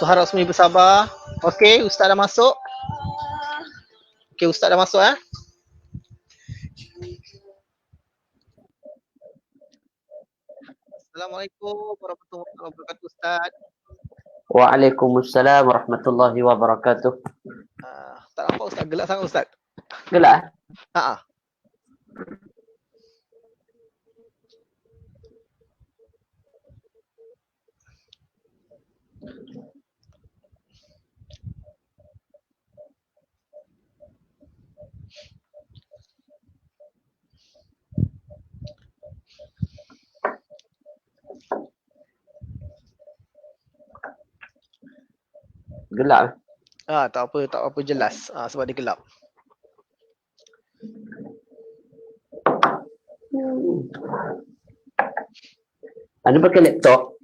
Suhara Rosmi bersabar. Okey, Ustaz dah masuk. Okey, Ustaz dah masuk Assalamualaikum warahmatullahi wabarakatuh Ustaz. Waalaikumsalam warahmatullahi wabarakatuh. Tak nampak Ustaz, gelap sangat Ustaz. Gelap? Ha. Gelap? Tak apa jelas. Sebab dia gelap. Anda pakai laptop?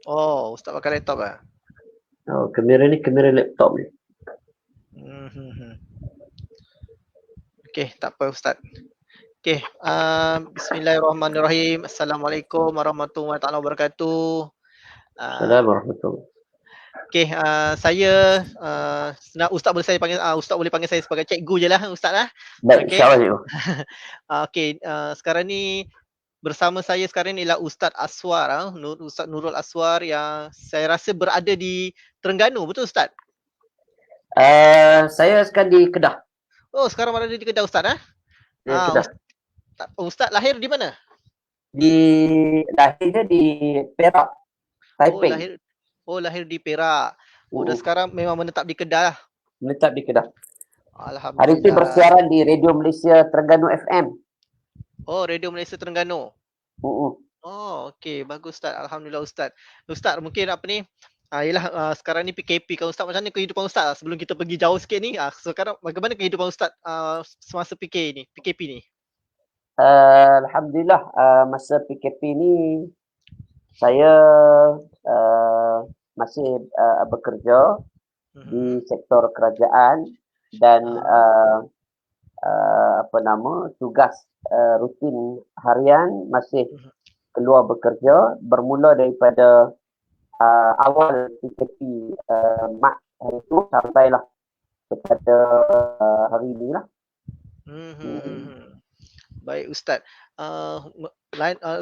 Oh, Ustaz pakai laptop Oh, kamera ni kamera laptop ni. Okey, tak apa Ustaz. Okey, bismillahirrahmanirrahim. Assalamualaikum warahmatullahi wabarakatuh. Assalamualaikum warahmatullahi. Okey, saya Ustaz boleh saya panggil Ustaz boleh panggil saya sebagai cikgu je lah Ustaz lah. Baik, Okey. insya-Allah cikgu. Okey, sekarang ni bersama saya sekarang ni ialah Ustaz Aswar, Ustaz Nurul Aswar yang saya rasa berada di Terengganu, betul Ustaz? Saya sekarang di Kedah. Oh, sekarang berada di Kedah Ustaz Kedah. Ustaz lahir di mana? Lahirnya di Perak, Taiping. Lahir di Perak. Dan sekarang memang menetap di Kedah lah. Menetap di Kedah. Alhamdulillah. Hari ini bersiaran di Radio Malaysia Terengganu FM. Oh, Radio Malaysia Terengganu. Oh, okey, bagus Ustaz. Alhamdulillah Ustaz. Ustaz, mungkin apa ni? Yalah, sekarang ni PKP kan Ustaz, macam mana kehidupan Ustaz sebelum kita pergi jauh sikit ni? Sekarang bagaimana kehidupan Ustaz semasa PKP ni? Alhamdulillah, masa PKP ni saya masih bekerja di sektor kerajaan dan tugas rutin harian masih keluar bekerja bermula daripada awal PKP Mac hari itu sampailah kepada hari ini lah. Baik Ustaz.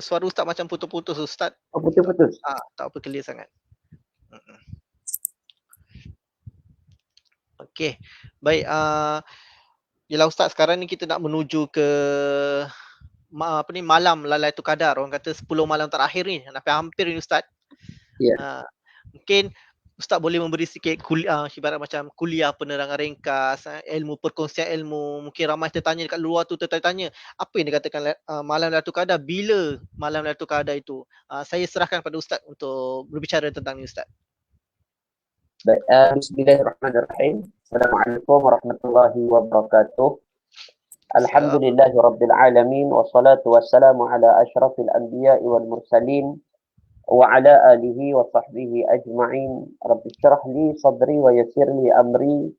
Suara Ustaz macam putus-putus Ustaz. Oh, putus-putus. Tak apa, clear sangat. Okey. Baik, yalah Ustaz, sekarang ni kita nak menuju ke malam Lailatul Qadar. Orang kata 10 malam terakhir ni, hampir ni Ustaz. Ya. Mungkin Ustaz boleh memberi sikit ibarat macam kuliah penerangan ringkas, ilmu perkongsian ilmu. Mungkin ramai tertanya dekat luar tu tertanya, apa yang dikatakan malam Lailatul Qadar, bila malam Lailatul Qadar itu? Saya serahkan kepada Ustaz untuk berbicara tentang ni Ustaz. Baik, bismillahirrahmanirrahim. Assalamualaikum warahmatullahi wabarakatuh. Alhamdulillahirabbil alamin wassalatu wassalamu ala asyrafil anbiya'i wal mursalin wa ala alihi wa sahbihi ajma'in. Rabbi syrah li sadri wa yassir li amri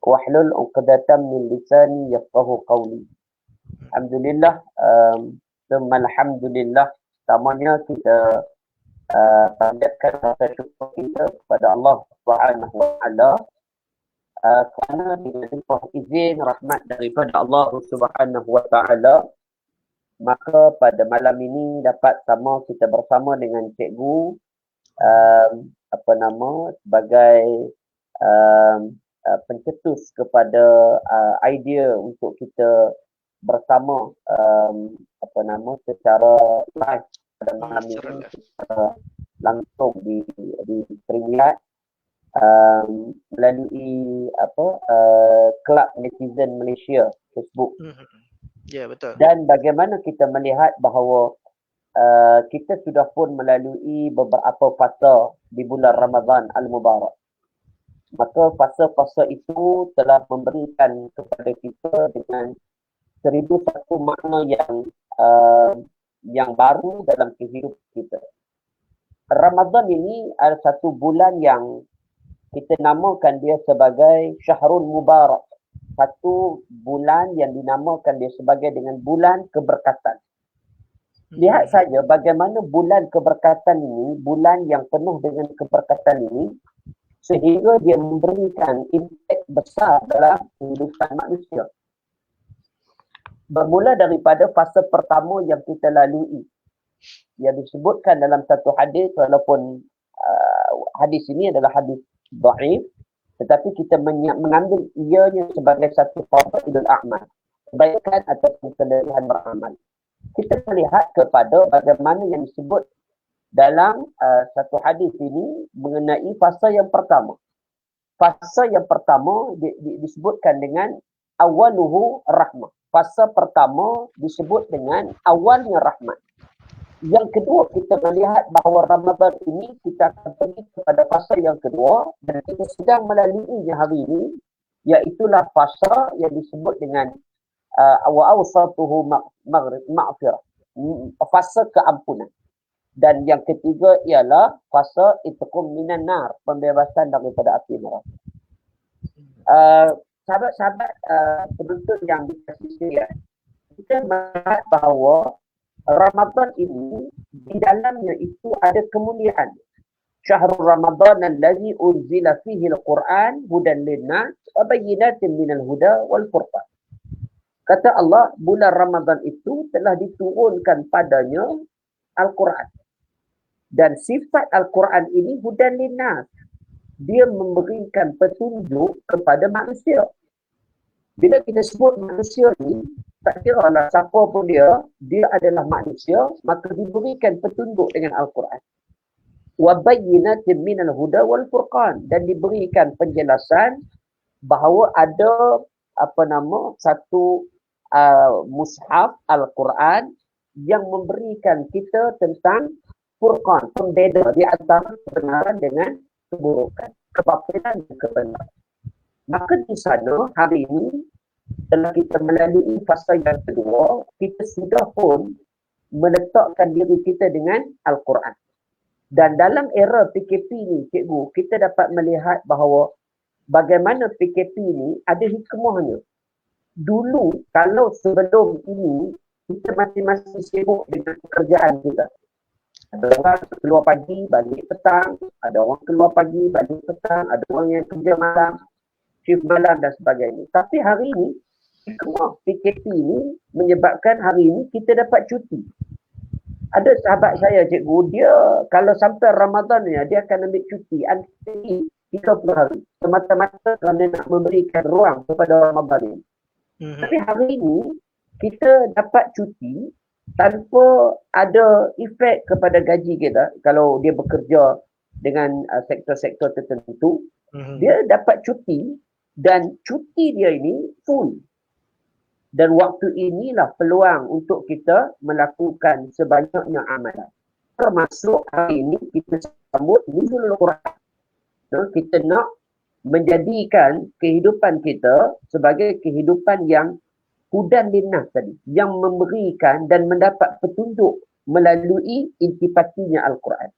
wahlul 'uqdatam min lisani yafqahu qawli. Alhamdulillah, alhamdulillah, pertamanya kita panjatkan rasa syukur kita kepada Allah Subhanahu wa taala kerana dengan izin rahmat daripada Allah Subhanahu wa taala, maka pada malam ini dapat kita bersama dengan cikgu sebagai pencetus kepada idea untuk kita bersama secara live pada malam ini langsung di StreamYard melalui Kelab Netizen Malaysia Facebook. Ya, betul. Dan bagaimana kita melihat bahawa kita sudah pun melalui beberapa fasa di bulan Ramadan Al-Mubarak. Maka fasa-fasa itu telah memberikan kepada kita dengan 1001 makna yang baru dalam kehidupan kita. Ramadan ini adalah satu bulan yang kita namakan dia sebagai Syahrul Mubarak. Satu bulan yang dinamakan dia sebagai dengan bulan keberkatan. Lihat saja bagaimana bulan keberkatan ini, bulan yang penuh dengan keberkatan ini, sehingga dia memberikan impak besar dalam kehidupan manusia. Bermula daripada fasa pertama yang kita lalui, yang disebutkan dalam satu hadis, walaupun hadis ini adalah hadis dhaif, tetapi kita mengambil ianya sebagai satu fadailul a'mal, kebaikan ataupun kelebihan beramal. Kita melihat kepada bagaimana yang disebut dalam satu hadis ini mengenai fasa yang pertama. Fasa yang pertama disebutkan dengan awaluhu rahmah. Fasa pertama disebut dengan awalnya rahmat. Yang kedua, kita melihat bahawa Ramadan ini kita akan pergi kepada fasa yang kedua dan kita sedang melaluinya hari ini, iaitulah fasa yang disebut dengan wa awsatuhu maghfirah, fasa keampunan. Dan yang ketiga ialah fasa itqum minan nar, pembebasan daripada api neraka. Sahabat-sahabat penonton yang dikasihi sekalian, kita melihat bahawa Ramadan ini di dalamnya itu ada kemuliaan. Syahrul Ramadan allazi unzila fihi al-Quran hudan lin-nas wa bayyinatin minal huda wal furqan. Kata Allah, bulan Ramadan itu telah diturunkan padanya Al-Quran. Dan sifat Al-Quran ini hudan lin-nas. Dia memberikan petunjuk kepada manusia. Bila kita sebut manusia ni, tak kira lah siapa pun dia adalah manusia, maka diberikan petunjuk dengan Al-Quran. Wa bayyinatin minal huda wal furqan, dan diberikan penjelasan bahawa ada satu mushaf Al-Quran yang memberikan kita tentang furqan, pembeda di antara kebenaran dengan keburukan, kebatilan dan kebenaran. Maka di sana hari ini setelah kita melalui fasa yang kedua, kita sudah pun meletakkan diri kita dengan Al-Quran. Dan dalam era PKP ni, cikgu, kita dapat melihat bahawa bagaimana PKP ni ada hikmahnya. Dulu, kalau sebelum ini, kita masing-masing sibuk dengan pekerjaan kita. Ada orang keluar pagi, balik petang. Ada orang keluar pagi, balik petang. Ada orang yang kerja malam, shift malam dan sebagainya. Tapi hari ini, PKP ini menyebabkan hari ini kita dapat cuti. Ada sahabat saya, cikgu, dia kalau sampai Ramadan ni, dia akan ambil cuti antara 30 hari. Semata-mata kerana nak memberikan ruang kepada Ramadan ini. Tapi hari ini, kita dapat cuti tanpa ada efek kepada gaji kita. Kalau dia bekerja dengan sektor-sektor tertentu, dia dapat cuti dan cuti dia ini full. Dan waktu inilah peluang untuk kita melakukan sebanyaknya amalan. Termasuk hari ini kita sambut Nuzulul Quran. Kita nak menjadikan kehidupan kita sebagai kehidupan yang hudan linnas tadi. Yang memberikan dan mendapat petunjuk melalui intipatinya Al-Quran.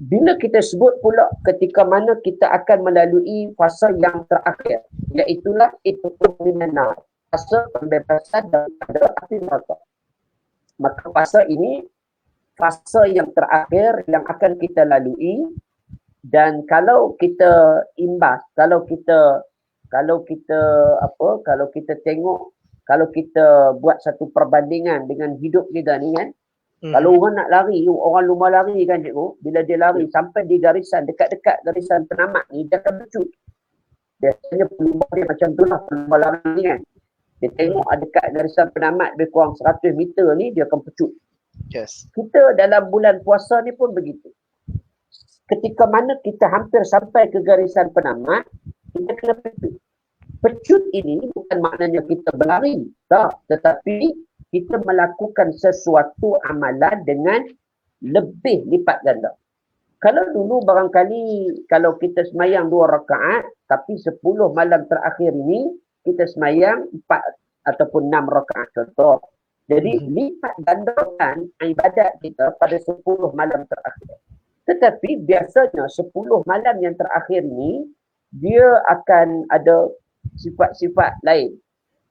Bila kita sebut pula ketika mana kita akan melalui fasa yang terakhir, iaitulah itqum minan nar, fasa pembebasan daripada api neraka. Maka fasa ini fasa yang terakhir yang akan kita lalui, dan kalau kita imbas, kalau kita tengok, kalau kita buat satu perbandingan dengan hidup kita ni kan, kalau orang nak lari, orang lumba lari kan cikgu, bila dia lari sampai di garisan, dekat-dekat garisan penamat ni, dia akan bercut. Biasanya pelumba dia macam tu lah, pelumba lari ni kan. Dia tengok dekat garisan penamat lebih kurang 100 meter ni, dia akan pecut. Yes. Kita dalam bulan puasa ni pun begitu. Ketika mana kita hampir sampai ke garisan penamat, kita kena pecut. Pecut ini bukan maknanya kita berlari, tak. Tetapi kita melakukan sesuatu amalan dengan lebih lipat ganda. Kalau dulu barangkali, kalau kita semayang 2 rakaat, tapi 10 malam terakhir ini, kita semayang 4 ataupun 6 rakaat contoh. Jadi lipat gandakan ibadat kita pada 10 malam terakhir. Tetapi biasanya 10 malam yang terakhir ni, dia akan ada sifat-sifat lain.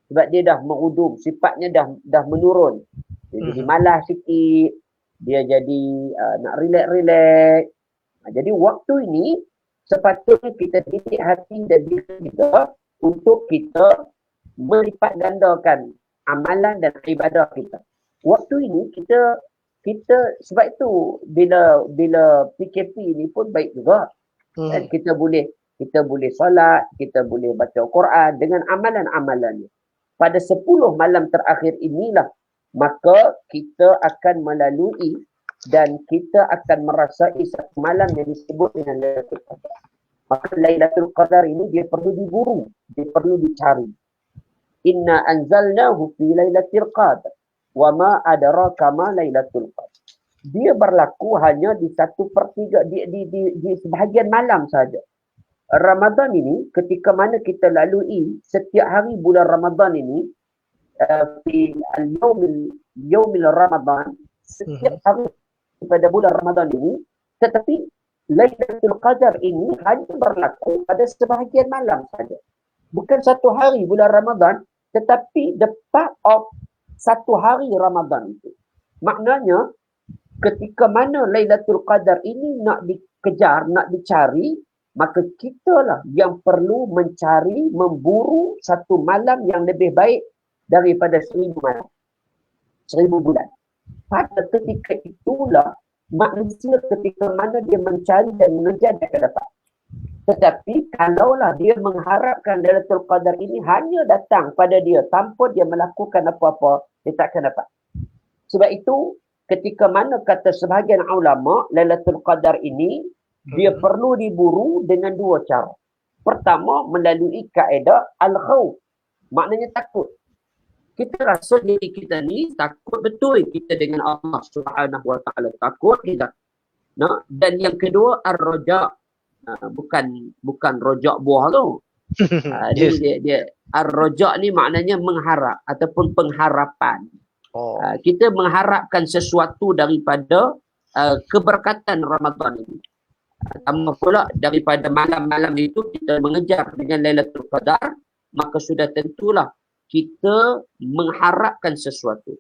Sebab dia dah merudum, sifatnya dah menurun. Dia jadi malas sikit, dia jadi nak relax-relax. Jadi waktu ini, sepatutnya kita didik hati dan diri kita untuk kita melipat gandakan amalan dan ibadah kita. Waktu ini kita sebab itu bila PKP ni pun baik juga. Dan kita boleh solat, kita boleh baca Quran dengan amalan-amalannya. Pada 10 malam terakhir inilah maka kita akan melalui dan kita akan merasai satu malam yang disebut dengan Lailatul Qadar. Maka Lailatul Qadar ini dia perlu diburu, dia perlu dicari. Inna anzalnahu fi Lailatul Qadar wa ma adraka ma Lailatul Qadar. Dia berlaku hanya di 1/3 di sebahagian malam saja. Ramadan ini ketika mana kita lalui setiap hari bulan Ramadan ini fi al-yaumil Ramadan, setiap hari pada bulan Ramadan ini, tetapi Lailatul Qadar ini hanya berlaku pada sebahagian malam saja. Bukan satu hari bulan Ramadan, tetapi the part of satu hari Ramadan itu. Maknanya ketika mana Lailatul Qadar ini nak dikejar, nak dicari, maka kitalah yang perlu mencari, memburu satu malam yang lebih baik daripada 1000 malam. 1000 bulan. Pada ketika itulah manusia ketika mana dia mencari dan mengejar dia akan dapat. Tetapi kalaulah dia mengharapkan Lailatul Qadar ini hanya datang pada dia tanpa dia melakukan apa-apa, dia tak akan dapat. Sebab itu ketika mana kata sebahagian ulama Lailatul Qadar ini dia perlu diburu dengan 2 cara. Pertama, melalui kaedah al-khawf. Maknanya takut. Kita rasa diri kita ni takut betul kita dengan Allah Subhanahu Wa Taala, takut kita. Nah, dan yang kedua ar-raja. Bukan rojak buah tu. Yes. Dia ar-raja ni maknanya mengharap ataupun pengharapan. Kita mengharapkan sesuatu daripada keberkatan Ramadan ini. Tambah pula daripada malam-malam itu kita mengejar dengan Lailatul Qadar, maka sudah tentulah kita mengharapkan sesuatu.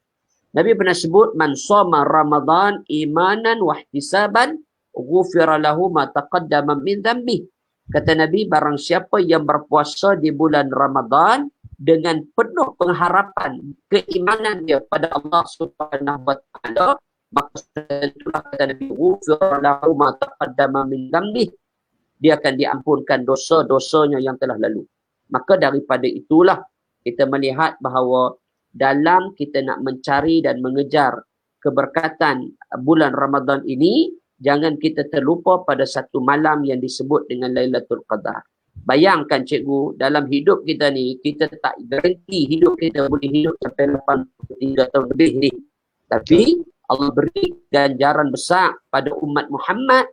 Nabi pernah sebut man shoma Ramadan imanan wa ihtisaban ghufira lahu ma taqaddama min dhanbi. Kata Nabi, barang siapa yang berpuasa di bulan Ramadan dengan penuh pengharapan keimanan dia pada Allah Subhanahu Wa Taala, maka itulah kata Nabi, ghufira lahu ma taqaddama min dhanbi. Dia akan diampunkan dosa-dosanya yang telah lalu. Maka daripada itulah kita melihat bahawa dalam kita nak mencari dan mengejar keberkatan bulan Ramadan ini, jangan kita terlupa pada satu malam yang disebut dengan Lailatul Qadar. Bayangkan cikgu, dalam hidup kita ni, kita tak garanti hidup kita boleh hidup sampai 83 tahun lebih ni. Tapi Allah beri ganjaran besar pada umat Muhammad,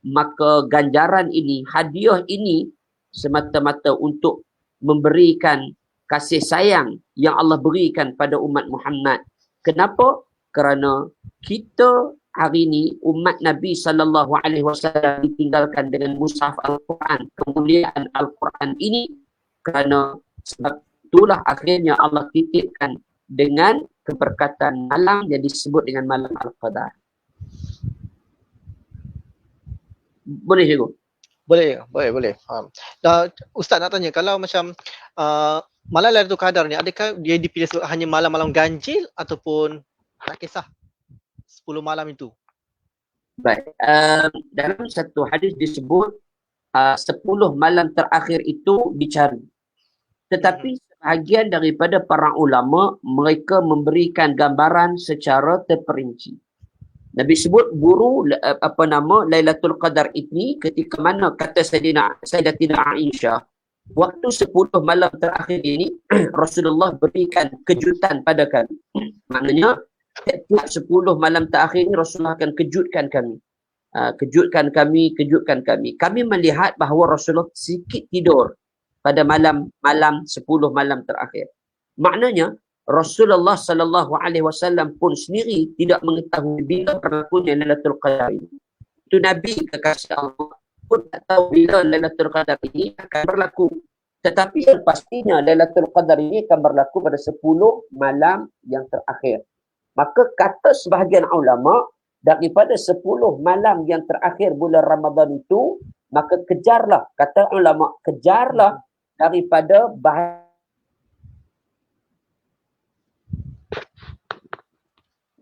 maka ganjaran ini, hadiah ini semata-mata untuk memberikan kasih sayang yang Allah berikan pada umat Muhammad. Kenapa? Kerana kita hari ini umat Nabi SAW ditinggalkan dengan mushaf Al-Quran, kemuliaan Al-Quran ini, kerana sebab itulah akhirnya Allah titipkan dengan keberkatan malam yang disebut dengan malam Al-Qadar. Boleh cikgu? Boleh. Ustaz nak tanya, kalau macam malam Lailatul Qadar ni, adakah dia dipilih hanya malam-malam ganjil ataupun tak kisah 10 malam itu? Baik. Dalam satu hadis disebut 10 malam terakhir itu dicari. Tetapi sebahagian daripada para ulama, mereka memberikan gambaran secara terperinci. Nabi sebut buru Lailatul Qadar ini ketika mana kata Sayyidatina Aisyah, waktu 10 malam terakhir ini Rasulullah berikan kejutan pada kami. Maknanya setiap 10 malam terakhir ini Rasulullah akan kejutkan kami. Kejutkan kami. Kami melihat bahawa Rasulullah sikit tidur pada malam 10 malam terakhir. Maknanya Rasulullah SAW pun sendiri tidak mengetahui bila berlakunya Lailatul Qadar ini. Itu Nabi kekasih Allah pun tak tahu bila Lailatul Qadar ini akan berlaku. Tetapi yang pastinya Lailatul Qadar ini akan berlaku pada 10 malam yang terakhir. Maka kata sebahagian ulama, daripada 10 malam yang terakhir bulan Ramadan itu, Maka kejarlah, kata ulama, kejarlah daripada bahaya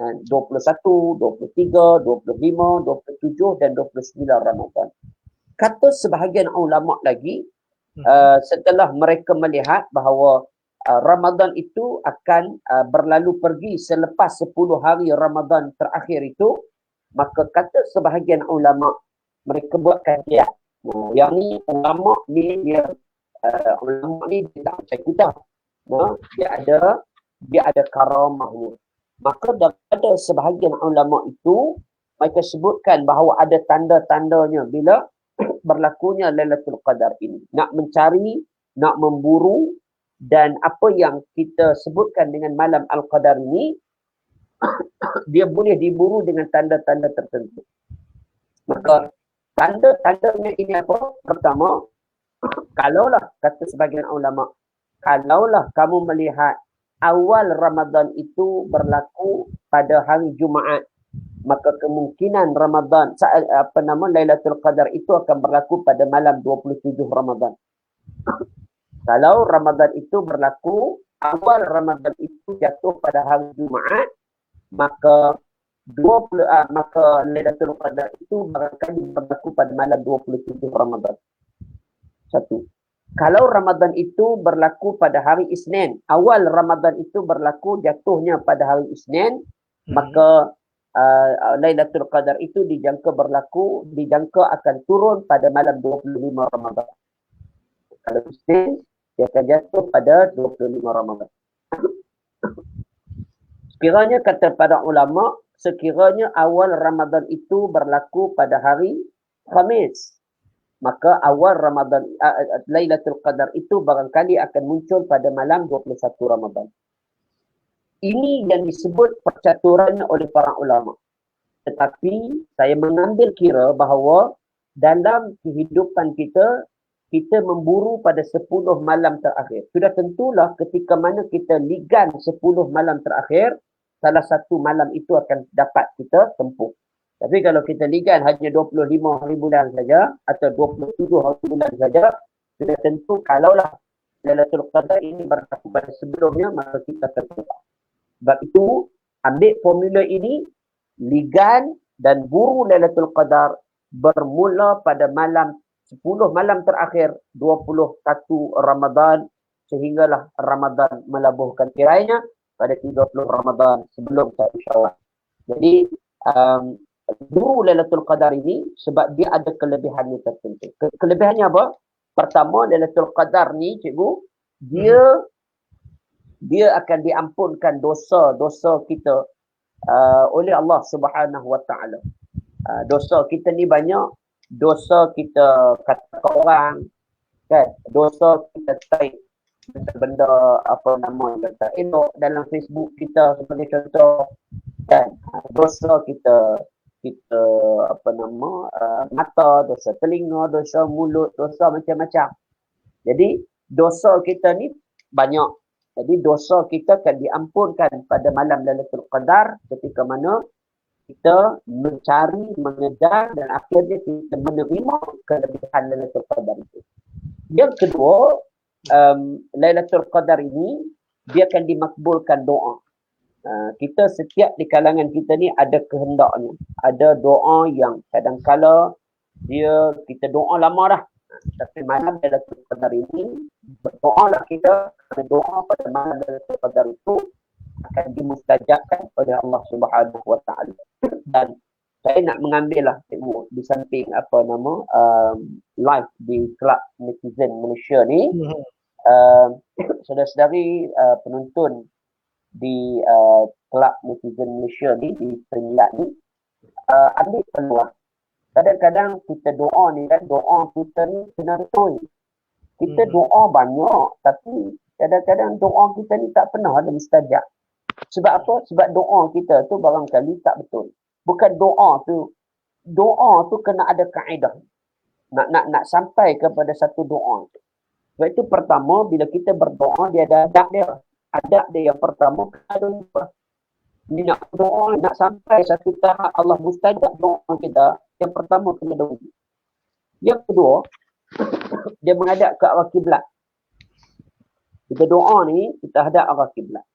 21, 23, 25, 27 dan 29 Ramadan. Kata sebahagian ulama lagi, setelah mereka melihat bahawa Ramadan itu akan berlalu pergi selepas 10 hari Ramadan terakhir itu, maka kata sebahagian ulama, mereka buat kajian. Yang ni ulama ni dia ulama ni dia tak macam kita. Dia ada karamahnya. Maka daripada sebahagian ulama itu, mereka sebutkan bahawa ada tanda-tandanya bila berlakunya Lailatul Qadar ini. Nak mencari, nak memburu, dan apa yang kita sebutkan dengan malam Al-Qadar ini, dia boleh diburu dengan tanda-tanda tertentu. Maka tanda-tandanya ini apa? Pertama, kalaulah, kata sebagian ulama, kalaulah kamu melihat awal Ramadan itu berlaku pada hari Jumaat, maka kemungkinan Ramadan, Lailatul Qadar itu akan berlaku pada malam 27 Ramadan. Kalau Ramadan itu berlaku, awal Ramadan itu jatuh pada hari Jumaat, maka maka Lailatul Qadar itu barangkali berlaku pada malam 27 Ramadan. Satu. Kalau Ramadan itu berlaku pada hari Isnin, awal Ramadan itu berlaku jatuhnya pada hari Isnin, maka Lailatul Qadar itu dijangka akan turun pada malam 25 Ramadan. Kalau Isnin, dia akan jatuh pada 25 Ramadan. Sekiranya kata para ulama, sekiranya awal Ramadan itu berlaku pada hari Khamis, maka awal Ramadan, Lailatul Qadar itu barangkali akan muncul pada malam 21 Ramadan. Ini yang disebut percaturannya oleh para ulama. Tetapi saya mengambil kira bahawa dalam kehidupan kita, kita memburu pada 10 malam terakhir. Sudah tentulah ketika mana kita ligan 10 malam terakhir, salah satu malam itu akan dapat kita tempuh. Tapi kalau kita ligan hanya 25 hari bulan saja atau 27 hari bulan saja, sudah tentu kalaulah Lailatul Qadar ini berlaku pada sebelumnya, maka kita terlupa. Sebab itu, ambil formula ini, ligan dan buru Lailatul Qadar bermula pada malam 10 malam terakhir 21 Ramadan, sehinggalah Ramadan melabuhkan tirainya pada 30 Ramadan sebelum 1 Syawal. Jadi, buru Lailatul Qadar ini sebab dia ada kelebihannya tertentu. Kelebihannya apa? Pertama, Lailatul Qadar ni, cikgu, dia akan diampunkan dosa-dosa kita oleh Allah Subhanahu Wa Taala. Dosa kita ni banyak, dosa kita kata ke orang, kan? Dosa kita type benda apa nama kata elok dalam Facebook kita sebagai contoh, kan? Dosa kita mata, dosa telinga, dosa mulut, dosa macam-macam. Jadi dosa kita ni banyak. Jadi dosa kita akan diampunkan pada malam Lailatul Qadar ketika mana kita mencari, mengejar dan akhirnya kita menerima kelebihan Lailatul Qadar itu. Yang kedua, Lailatul Qadar ini dia akan dimakbulkan doa. Kita setiap di kalangan kita ni ada kehendaknya. Ada doa yang kadang-kala kita doa lama dah. Tapi malam Lailatul Qadar ini, berdoalah kita, kerana doa pada malam Lailatul Qadar itu akan dimustajabkan oleh Allah Subhanahu Wa Taala. Dan saya nak mengambil lah cikgu di samping live di Kelab Netizen Malaysia ni, saudara-saudari penonton di Kelab Netizen Malaysia ni, di Peringkat ni, ambil peluang. Kadang-kadang kita doa ni kan, doa kita ni kena betul. Kita doa banyak, tapi kadang-kadang doa kita ni tak pernah ada mustajab. Sebab apa? Sebab doa kita tu barangkali tak betul. Bukan doa tu kena ada kaedah. Nak sampai kepada satu doa. Sebab itu pertama, bila kita berdoa, dia ada adab dia. Adab dia yang pertama, ada lupa. Ni nak doa, nak sampai satu tahap Allah mustajab doa kita, yang pertama kena ada wujud. Yang kedua, dia menghadap ke arah kiblat. Kita doa ni, kita hadap arah kiblat.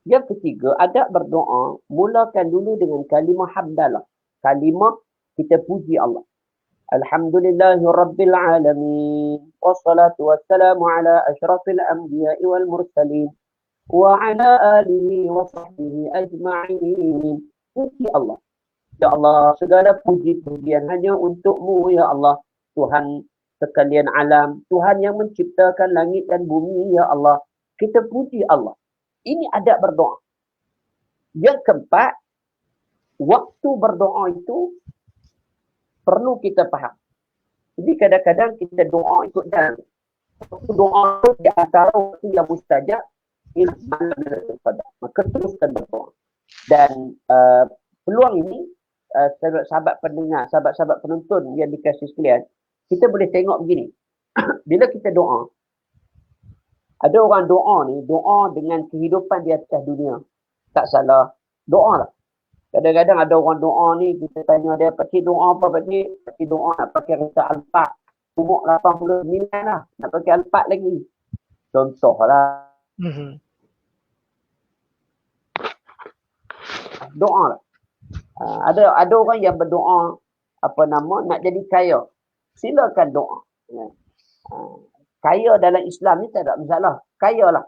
Yang ketiga, adab berdoa, mulakan dulu dengan kalimah hamdalah. Kalimah kita puji Allah. Alhamdulillahi Rabbil Alamin. Wassalatu wassalamu ala ashrafil anbiya'i wal mursalin. Wa ala alihi wa sahbihi ajma'in. Puji Allah. Ya Allah, segala puji-pujian hanya untuk-Mu, Ya Allah. Tuhan sekalian alam. Tuhan yang menciptakan langit dan bumi, Ya Allah. Kita puji Allah. Ini adab berdoa. Yang keempat, waktu berdoa itu perlu kita faham. Jadi kadang-kadang kita doa ikut jalan. Waktu doa itu di antara waktu yang mustajab, maka teruskan berdoa. Dan peluang ini, sahabat pendengar, sahabat-sahabat penonton yang dikasih sekalian, kita boleh tengok begini. Bila kita doa, ada orang doa ni, doa dengan kehidupan di atas dunia. Tak salah. Doa lah. Kadang-kadang ada orang doa ni, kita tanya dia, pakcik doa apa pakcik? Pakcik doa nak pakai kereta Alphard. Umur 89 lah. Nak pakai Alphard lagi. Contoh lah. Doa lah. Ada orang yang berdoa, nak jadi kaya. Silakan doa. Kaya dalam Islam ni tak ada masalah. Kaya lah.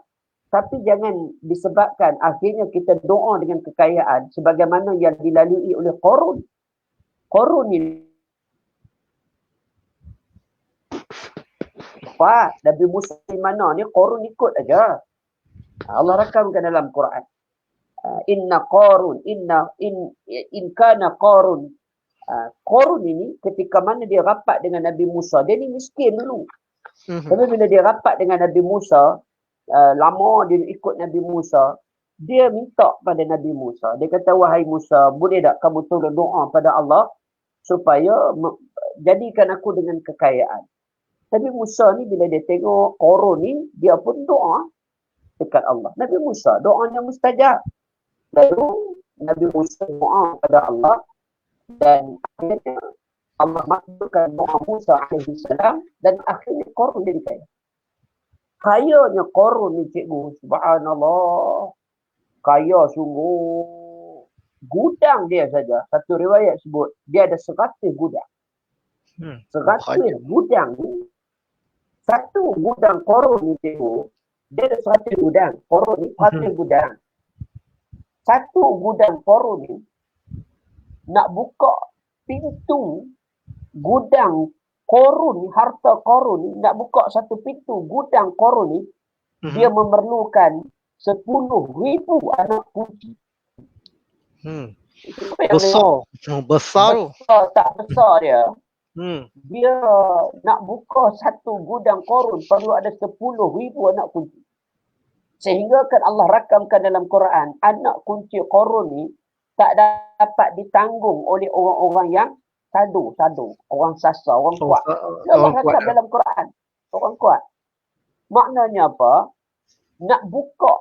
Tapi jangan disebabkan akhirnya kita doa dengan kekayaan sebagaimana yang dilalui oleh Qarun. Qarun ni Nabi Musa di mana ni Qarun ikut aja. Allah rakamkan dalam Quran. Inna Qarun in kana Qarun. Qarun ini ketika mana dia rapat dengan Nabi Musa, dia ni miskin dulu. Tapi bila dia rapat dengan Nabi Musa, lama dia ikut Nabi Musa, dia minta pada Nabi Musa. Dia kata, wahai Musa, boleh tak kamu tolong doa pada Allah supaya jadikan aku dengan kekayaan. Nabi Musa ni bila dia tengok Qarun ni, dia pun doa dekat Allah. Nabi Musa doanya mustajab. Lalu Nabi Musa doa pada Allah dan akhirnya Allah makbulkan doa Musa AS dan akhirnya Qarun jadi kaya. Kayanya Qarun ni cikgu, subhanallah. Kaya sungguh. Gudang dia saja, satu riwayat sebut, dia ada 100 gudang. 100 gudang ni. Satu gudang Qarun ni cikgu, dia ada 100 gudang. Qarun ni 100 gudang. Satu gudang Qarun ni, nak buka pintu gudang Qarun ni, harta Qarun ni, nak buka satu pintu gudang Qarun ni, dia memerlukan 10,000 anak kunci. Besar. Tak besar dia. Dia nak buka satu gudang Qarun perlu ada 10,000 anak kunci. Sehingga kan Allah rakamkan dalam Quran, anak kunci Qarun ni tak dapat ditanggung oleh orang-orang yang sadu, orang sasa, orang kuat. Allah rakam dalam Quran, orang kuat. Maknanya apa? Nak buka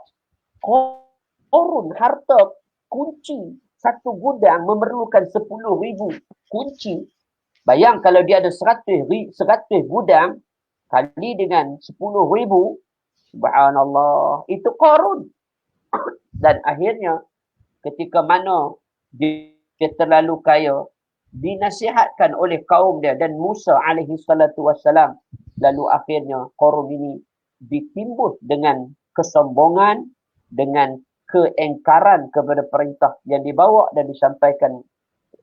Qarun harta kunci satu gudang memerlukan 10,000 kunci. Bayang kalau dia ada 100 gudang kali dengan 10,000, subhanallah, itu Qarun. Dan akhirnya ketika mana dia terlalu kaya, dinasihatkan oleh kaum dia dan Musa alaihi salatu wassalam. Lalu akhirnya Qarun ini ditimbus dengan kesombongan, dengan keengkaran kepada perintah yang dibawa dan disampaikan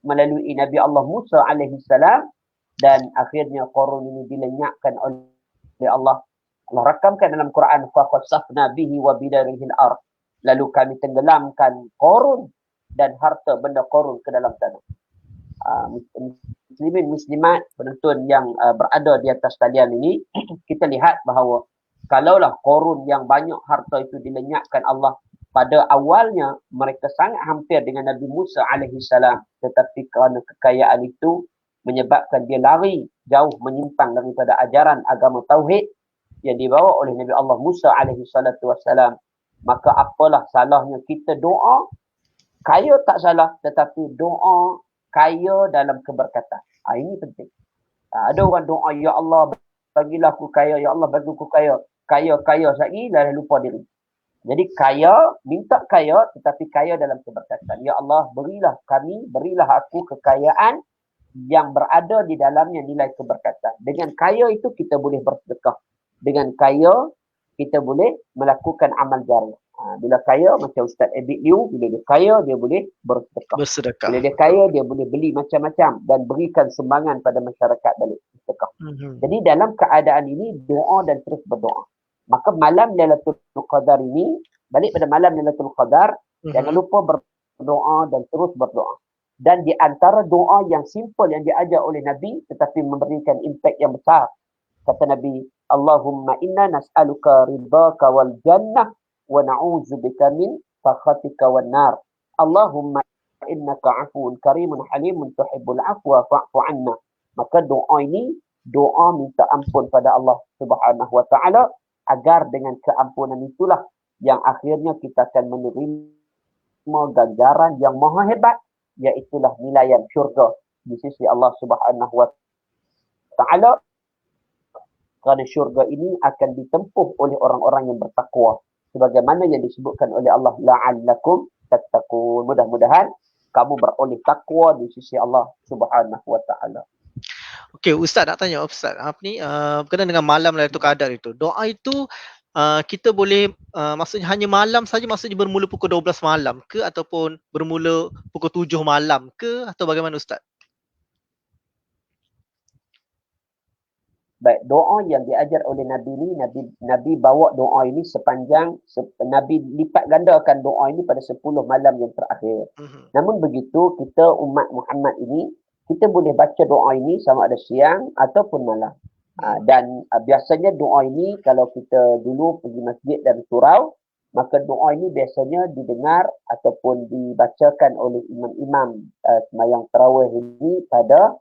melalui Nabi Allah Musa alaihi salam, dan akhirnya Qarun ini dilenyapkan oleh Allah. Allah rakamkan dalam Quran, fa khasafna bihi wa bidarihil ard. Lalu kami tenggelamkan Qarun dan harta benda Qarun ke dalam tanah. Muslimin muslimat penonton yang berada di atas talian ini, kita lihat bahawa kalaulah Qarun yang banyak harta itu dilenyapkan Allah, pada awalnya mereka sangat hampir dengan Nabi Musa alaihi salam, tetapi kerana kekayaan itu menyebabkan dia lari jauh menyimpang daripada ajaran agama tauhid yang dibawa oleh Nabi Allah Musa alaihi salatu wassalam. Maka apalah salahnya kita doa, kaya tak salah, tetapi doa kaya dalam keberkatan. Ini penting. Ada orang doa, ya Allah bagilah aku kaya, ya Allah bagi aku kaya. Kaya sekali dah lupa diri. Jadi kaya, minta kaya tetapi kaya dalam keberkatan. Ya Allah berilah aku kekayaan yang berada di dalamnya nilai keberkatan. Dengan kaya itu kita boleh bersedekah. Dengan kaya kita boleh melakukan amal jariah. Bila kaya macam Ustaz Abid Liu, bila dia kaya dia boleh bersedekah. Bersedekah. Bila dia kaya dia boleh beli macam-macam dan berikan sumbangan pada masyarakat balik sedekah. Jadi dalam keadaan ini doa dan terus berdoa. Maka malam Lailatul Qadar ini, balik pada malam Lailatul Qadar, jangan lupa berdoa dan terus berdoa. Dan di antara doa yang simple yang diajar oleh Nabi tetapi memberikan impact yang besar. Kata Nabi, Allahumma inna nas'aluka ridhaka wal jannah wa na'udzubika min sakhatika wan nar. Allahumma innaka afuun karimun halimun tuhibbul afwa fa'fu anna. Maka doa ini doa minta ampun pada Allah Subhanahu wa taala agar dengan keampunan itulah yang akhirnya kita akan menerima ganjaran yang maha hebat, iaitulah nilaian syurga di sisi Allah Subhanahu wa taala. Kerana syurga ini akan ditempuh oleh orang-orang yang bertakwa sebagaimana yang disebutkan oleh Allah, la'allakum tattaqun. Mudah-mudahan kamu beroleh takwa di sisi Allah Subhanahu wa taala. Okey, Ustaz nak tanya Ustaz, apa ni berkenaan dengan malam Lailatul Qadar itu. Doa itu kita boleh maksudnya hanya malam saja, maksudnya bermula pukul 12 malam ke ataupun bermula pukul 7 malam ke atau bagaimana Ustaz? Baik, doa yang diajar oleh Nabi ni, Nabi bawa doa ini sepanjang Nabi lipat gandakan doa ini pada 10 malam yang terakhir. Namun begitu, kita umat Muhammad ini, kita boleh baca doa ini sama ada siang ataupun malam. Dan biasanya doa ini kalau kita dulu pergi masjid dan surau, maka doa ini biasanya didengar ataupun dibacakan oleh imam-imam sembahyang tarawih ini pada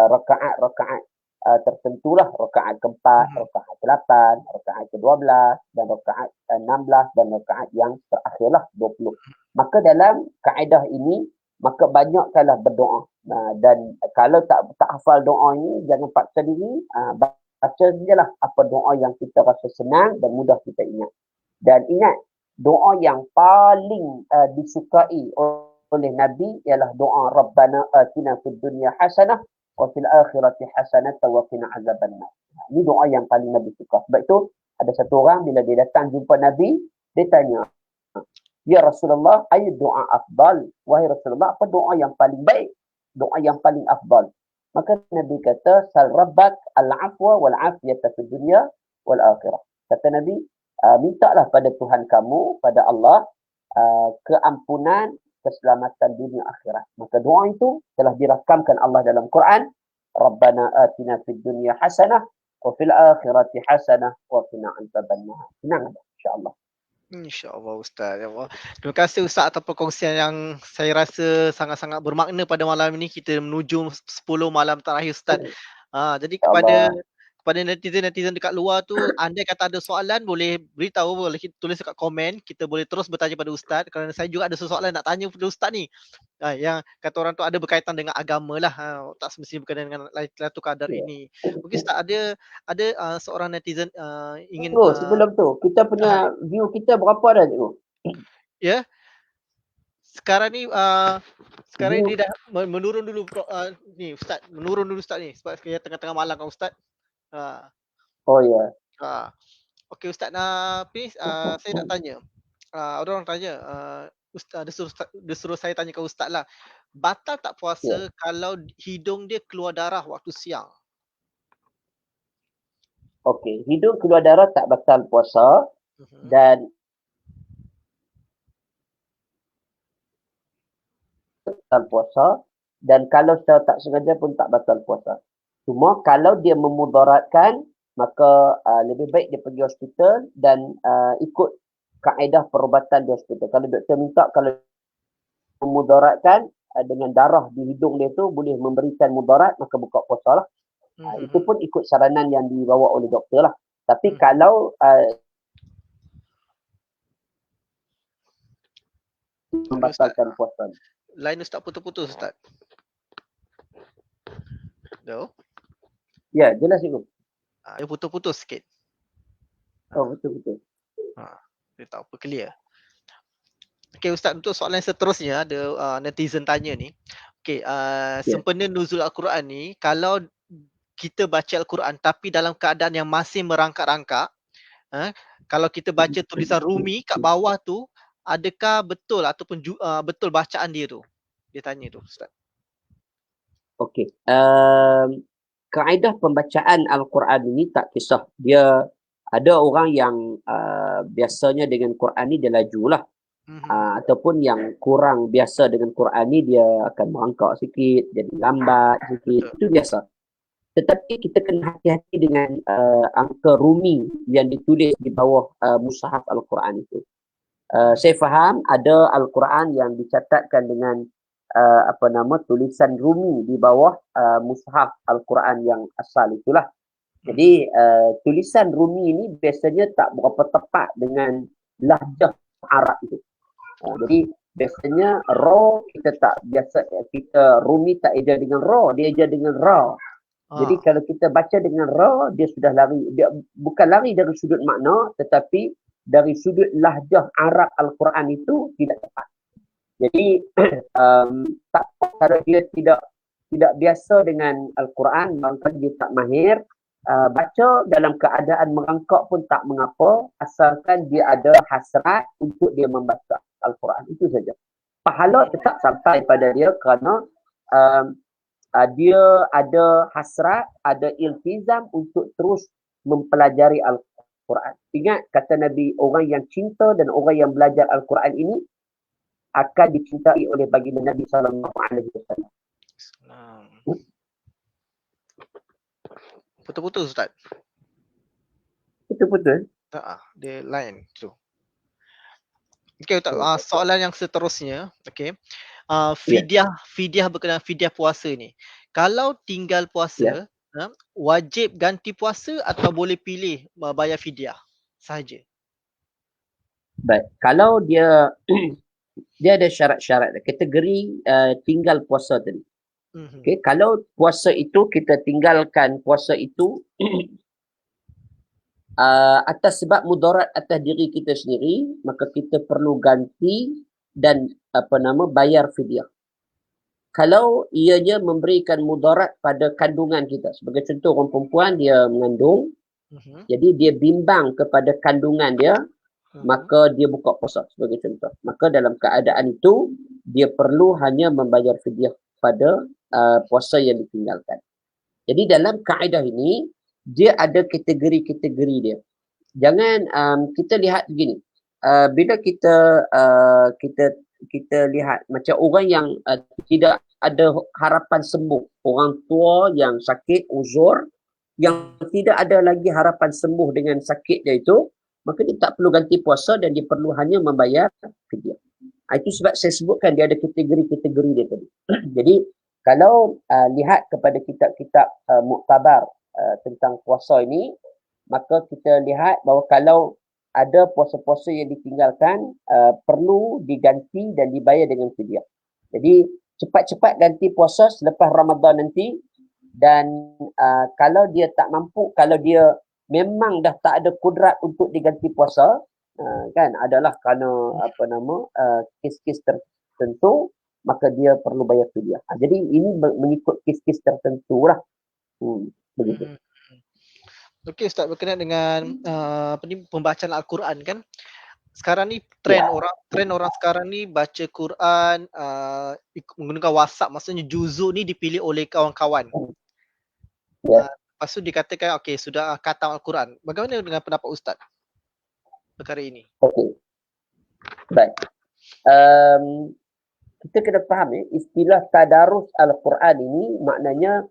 rakaat-rakaat tertentulah, rakaat keempat, rakaat 8, rakaat ke-12 dan rakaat 16 dan rakaat yang terakhirlah 20. Maka dalam kaedah ini maka banyakkanlah berdoa. Dan kalau tak hafal doa ini, jangan paksa diri, baca sajalah apa doa yang kita rasa senang dan mudah kita ingat. Dan ingat, doa yang paling disukai oleh Nabi ialah doa Rabbana atina fid dunya hasanah wa fil akhirati hasanah wa qina azabannar. Ini doa yang paling Nabi suka. Sebab itu ada satu orang bila dia datang jumpa Nabi, dia tanya, ya Rasulullah, ayu doa afdal? Wahai Rasulullah, apa doa yang paling baik? Doa yang paling afdal. Maka Nabi kata, sal rabbak al-afwa wal-afiyata fid dunya wal-akhirah. Kata Nabi, mintalah pada Tuhan kamu, pada Allah, keampunan, keselamatan dunia akhirat. Maka doa itu telah dirakamkan Allah dalam Quran. Rabbana atina fid dunya hasanah wa fil akhirati hasanah wa qina adzabannar. Senang ada, insya-Allah. InsyaAllah Ustaz. Ya Allah. Terima kasih Ustaz atas perkongsian yang saya rasa sangat-sangat bermakna pada malam ini. Kita menuju 10 malam terakhir Ustaz. Jadi kepada netizen-netizen dekat luar tu, andai kata ada soalan boleh beritahu, boleh tulis dekat komen. Kita boleh terus bertanya pada Ustaz kerana saya juga ada soalan nak tanya pada Ustaz ni. Yang kata orang tu ada berkaitan dengan agama lah. Tak semestinya berkaitan dengan Lailatul Qadar ini. Mungkin Ustaz ada seorang netizen ingin sebelum tu, kita punya view kita berapa dah cikgu? Ya. Sekarang ni sekarang ni dia dah menurun dulu ni Ustaz, menurun dulu Ustaz ni sebab sekarang tengah-tengah malam kan Ustaz. Oh ya. Okey Ustaz, saya nak tanya. Orang tanya Ustaz dia suruh saya tanya ke Ustaz lah. Batal tak puasa kalau hidung dia keluar darah waktu siang? Okey, hidung keluar darah tak batal puasa dan batal puasa, dan kalau secara tak sengaja pun tak batal puasa. Cuma kalau dia memudaratkan, maka lebih baik dia pergi hospital dan ikut kaedah perubatan di hospital. Kalau doktor minta, kalau memudaratkan dengan darah di hidung dia tu boleh memberikan mudarat, maka buka puasa lah. Itu pun ikut saranan yang dibawa oleh doktor lah. Tapi kalau membatalkan puasa. Lain Ustaz putus-putus Ustaz. Hello? Ya, jelas cikgu. Dia putus-putus sikit. Oh, betul-betul. Dia tak apa, clear. Okey Ustaz, untuk soalan seterusnya ada netizen tanya ni. Okey, Ya. sempena nuzul Al-Quran ni, kalau kita baca Al-Quran tapi dalam keadaan yang masih merangkak-rangkak, kalau kita baca tulisan Rumi kat bawah tu, adakah betul ataupun betul bacaan dia tu? Dia tanya tu Ustaz. Okey. Kaedah pembacaan Al-Quran ini tak kisah. Dia ada orang yang biasanya dengan Quran ni dia lajulah. Ataupun yang kurang biasa dengan Quran ni dia akan merangkak sikit, jadi lambat sikit. Betul. Itu biasa. Tetapi kita kena hati-hati dengan angka Rumi yang ditulis di bawah mushaf Al-Quran itu. Saya faham ada Al-Quran yang dicatatkan dengan tulisan Rumi di bawah mushaf Al-Quran yang asal itulah. Jadi tulisan Rumi ini biasanya tak berapa tepat dengan lahjah Arab itu. Jadi biasanya ra kita tak biasa, kita Rumi tak eja dengan ra, dia eja dengan ra. Jadi kalau kita baca dengan ra, dia sudah lari, dia bukan lari dari sudut makna, tetapi dari sudut lahjah Arab Al-Quran itu tidak tepat. Jadi tak, kalau dia tidak biasa dengan Al-Quran, maka dia tak mahir, baca dalam keadaan merangkak pun tak mengapa, asalkan dia ada hasrat untuk dia membaca Al-Quran. Itu saja. Pahala tetap sampai pada dia kerana dia ada hasrat, ada iltizam untuk terus mempelajari Al-Quran. Ingat kata Nabi, orang yang cinta dan orang yang belajar Al-Quran ini akan dicintai oleh baginda Nabi SAW. Putus-putus Ustaz. Betul-betul. Dia lain tu. Okey Ustaz, soalan yang seterusnya, okey. Fidyah berkenaan fidyah puasa ni. Kalau tinggal puasa, wajib ganti puasa atau boleh pilih bayar fidyah sahaja? Baik, kalau dia dia ada syarat-syarat kategori tinggal puasa tadi. Okay, kalau puasa itu kita tinggalkan puasa itu atas sebab mudarat atas diri kita sendiri, maka kita perlu ganti dan bayar fidyah. Kalau ianya memberikan mudarat pada kandungan kita, sebagai contoh orang perempuan dia mengandung, jadi dia bimbang kepada kandungan dia, maka dia buka puasa sebagai contoh. Maka dalam keadaan itu dia perlu hanya membayar fidyah pada puasa yang ditinggalkan. Jadi dalam kaedah ini dia ada kategori-kategori dia. Jangan kita lihat begini. Bila kita lihat macam orang yang tidak ada harapan sembuh, orang tua yang sakit uzur, yang tidak ada lagi harapan sembuh dengan sakitnya itu, maka dia tak perlu ganti puasa dan dia perlu hanya membayar fidyah. Itu sebab saya sebutkan dia ada kategori-kategori dia tadi. Jadi kalau lihat kepada kitab-kitab muktabar tentang puasa ini, maka kita lihat bahawa kalau ada puasa-puasa yang ditinggalkan perlu diganti dan dibayar dengan fidyah. Jadi cepat-cepat ganti puasa selepas Ramadan nanti, dan kalau dia tak mampu, kalau dia memang dah tak ada kudrat untuk diganti puasa, kan adalah kerana kes-kes tertentu, maka dia perlu bayar fidyah. Jadi ini mengikut kes-kes tertentu lah. Begitu. Okey Ustaz, berkenaan dengan pembacaan Al-Quran kan. Sekarang ni trend orang sekarang ni baca Quran menggunakan WhatsApp, maksudnya juzuk ni dipilih oleh kawan-kawan. Lepas tu dikatakan okey sudah khatam Al-Quran. Bagaimana dengan pendapat Ustaz perkara ini? Okey. Baik. Kita kena faham istilah tadarus Al-Quran ini maknanya